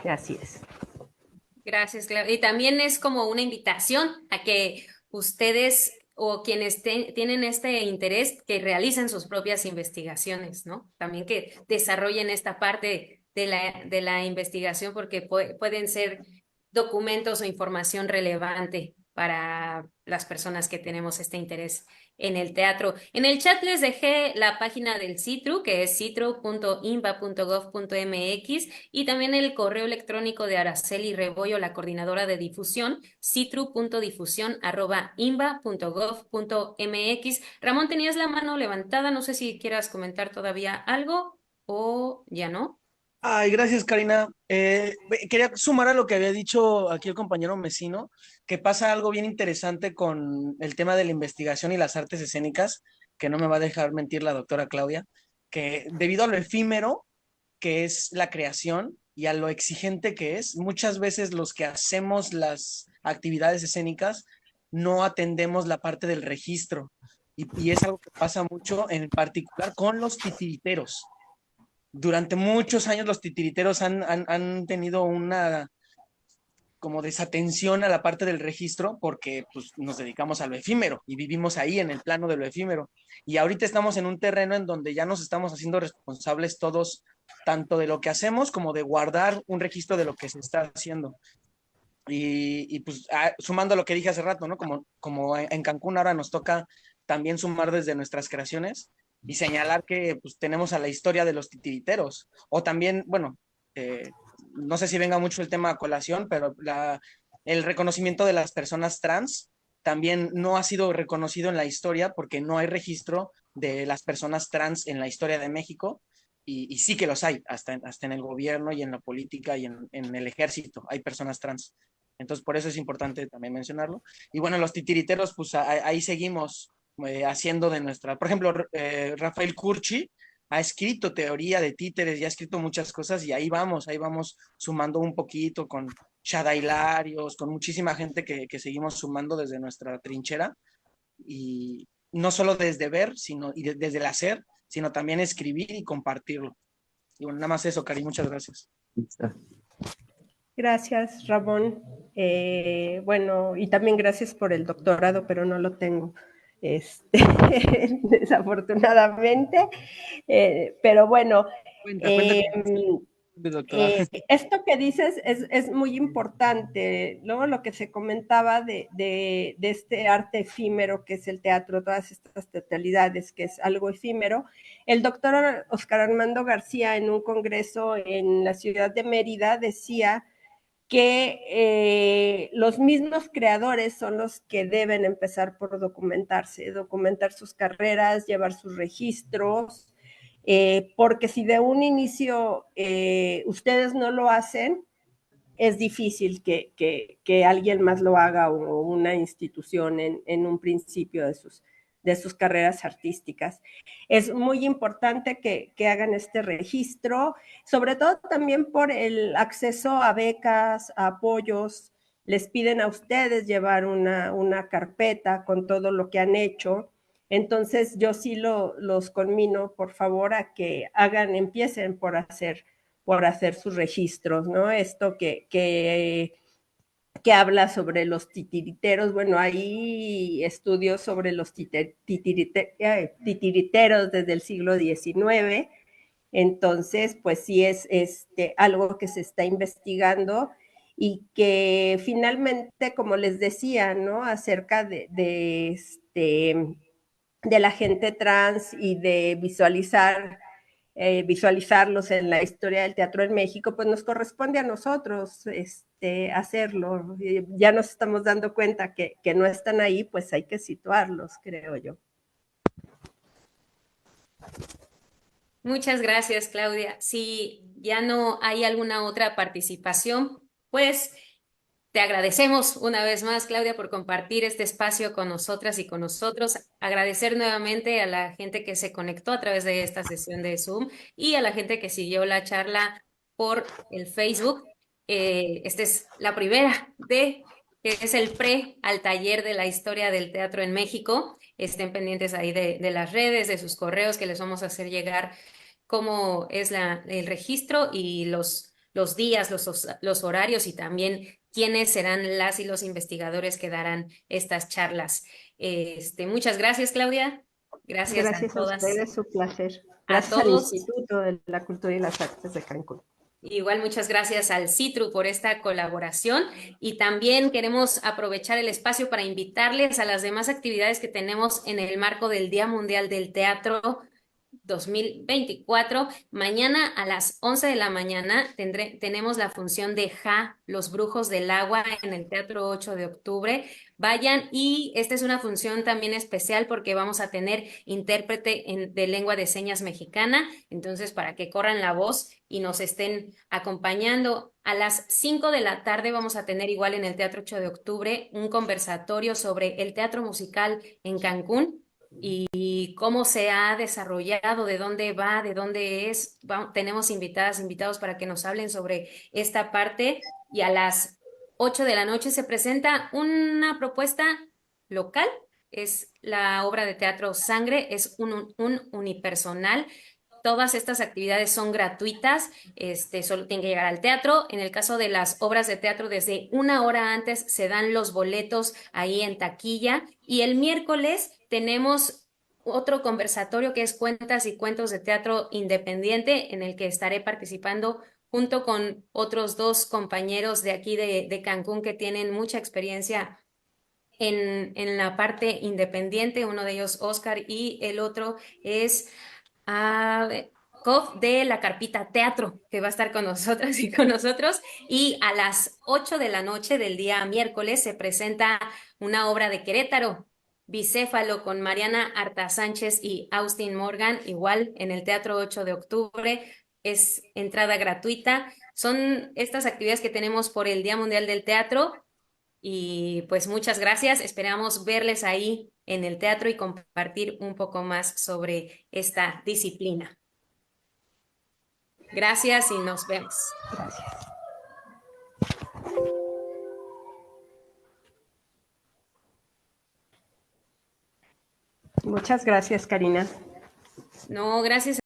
Speaker 2: Así es.
Speaker 3: Gracias, Claudia. Y también es como una invitación a que ustedes o quienes tienen este interés, que realicen sus propias investigaciones, ¿no? También que desarrollen esta parte de la investigación porque pueden ser documentos o información relevante para las personas que tenemos este interés en el teatro. En el chat les dejé la página del CITRU, que es citru.inba.gov.mx, y también el correo electrónico de Araceli Rebollo, la coordinadora de difusión, citru.difusión@inba.gov.mx. Ramón, tenías la mano levantada, no sé si quieras comentar todavía algo o ya no.
Speaker 4: Ay, gracias, Karina. Quería sumar a lo que había dicho aquí el compañero Mesino, que pasa algo bien interesante con el tema de la investigación y las artes escénicas, que no me va a dejar mentir la doctora Claudia, que debido a lo efímero que es la creación y a lo exigente que es, muchas veces los que hacemos las actividades escénicas no atendemos la parte del registro. Y es algo que pasa mucho en particular con los titiriteros. Durante muchos años los titiriteros han tenido una como desatención a la parte del registro porque pues, nos dedicamos a lo efímero y vivimos ahí en el plano de lo efímero. Y ahorita estamos en un terreno en donde ya nos estamos haciendo responsables todos, tanto de lo que hacemos como de guardar un registro de lo que se está haciendo. Y pues sumando a lo que dije hace rato, ¿no? Como en Cancún ahora nos toca también sumar desde nuestras creaciones y señalar que pues tenemos a la historia de los titiriteros. O también, bueno, no sé si venga mucho el tema a colación, pero el reconocimiento de las personas trans también no ha sido reconocido en la historia porque no hay registro de las personas trans en la historia de México. Y sí que los hay, hasta en el gobierno y en la política y en el ejército hay personas trans. Entonces, por eso es importante también mencionarlo. Y bueno, los titiriteros, pues ahí seguimos haciendo de nuestra. Por ejemplo, Rafael Curchi ha escrito teoría de títeres y ha escrito muchas cosas y ahí vamos sumando un poquito con Shadailarios, con muchísima gente que seguimos sumando desde nuestra trinchera y no solo desde ver, sino y desde el hacer, sino también escribir y compartirlo. Y bueno, nada más eso, Cari, muchas gracias.
Speaker 2: Gracias, Ramón. Bueno, y también gracias por el doctorado, pero no lo tengo, desafortunadamente. Pero bueno,
Speaker 4: Cuenta doctora.
Speaker 2: esto que dices es muy importante, ¿no? Lo que se comentaba de este arte efímero que es el teatro, todas estas teatralidades, que es algo efímero. El doctor Oscar Armando García en un congreso en la ciudad de Mérida decía que los mismos creadores son los que deben empezar por documentarse, documentar sus carreras, llevar sus registros, porque si de un inicio ustedes no lo hacen, es difícil que alguien más lo haga o una institución en un principio de sus carreras artísticas. Es muy importante que hagan este registro, sobre todo también por el acceso a becas, a apoyos. Les piden a ustedes llevar una carpeta con todo lo que han hecho. Entonces yo sí los conmino, por favor, a que empiecen por hacer sus registros, ¿no? Esto que habla sobre los titiriteros. Bueno, hay estudios sobre los titiriteros desde el siglo XIX. Entonces, pues sí es algo que se está investigando y que finalmente, como les decía, ¿no? Acerca de la gente trans y de visualizarlos en la historia del teatro en México, pues nos corresponde a nosotros hacerlo. Ya nos estamos dando cuenta que no están ahí, pues hay que situarlos, creo yo.
Speaker 3: Muchas gracias, Claudia. Si ya no hay alguna otra participación, pues te agradecemos una vez más, Claudia, por compartir este espacio con nosotras y con nosotros. Agradecer nuevamente a la gente que se conectó a través de esta sesión de Zoom y a la gente que siguió la charla por el Facebook. Esta es la primera que es el pre al taller de la historia del teatro en México. Estén pendientes ahí de las redes, de sus correos que les vamos a hacer llegar cómo es el registro y los días, los horarios y también quiénes serán las y los investigadores que darán estas charlas. Muchas gracias, Claudia. Gracias a
Speaker 2: Gracias a
Speaker 3: todas,
Speaker 2: ustedes, su placer.
Speaker 3: a
Speaker 2: Gracias al
Speaker 3: todos.
Speaker 2: Instituto de la Cultura y las Artes de Cancún.
Speaker 3: Igual muchas gracias al CITRU por esta colaboración y también queremos aprovechar el espacio para invitarles a las demás actividades que tenemos en el marco del Día Mundial del Teatro 2024. Mañana a las 11 de la mañana tenemos la función de Los Brujos del Agua en el Teatro 8 de octubre. Vayan, y esta es una función también especial porque vamos a tener intérprete de lengua de señas mexicana, entonces para que corran la voz y nos estén acompañando. A las 5 de la tarde vamos a tener igual en el Teatro 8 de octubre un conversatorio sobre el teatro musical en Cancún y cómo se ha desarrollado, de dónde va, de dónde es. Tenemos invitados para que nos hablen sobre esta parte, y a las 8 de la noche se presenta una propuesta local, es la obra de teatro Sangre, es un unipersonal. Todas estas actividades son gratuitas, solo tienen que llegar al teatro. En el caso de las obras de teatro, desde una hora antes se dan los boletos ahí en taquilla. Y el miércoles tenemos otro conversatorio que es Cuentas y Cuentos de Teatro Independiente, en el que estaré participando junto con otros dos compañeros de aquí de Cancún que tienen mucha experiencia en la parte independiente, uno de ellos Oscar y el otro es Kof de la Carpita Teatro, que va a estar con nosotras y con nosotros. Y a las 8 de la noche del día miércoles se presenta una obra de Querétaro, Bicéfalo, con Mariana Arta Sánchez y Austin Morgan, igual en el Teatro 8 de octubre. Es entrada gratuita. Son estas actividades que tenemos por el Día Mundial del Teatro. Y pues muchas gracias. Esperamos verles ahí en el teatro y compartir un poco más sobre esta disciplina. Gracias y nos vemos.
Speaker 2: Gracias. Muchas gracias, Karina.
Speaker 3: No, gracias.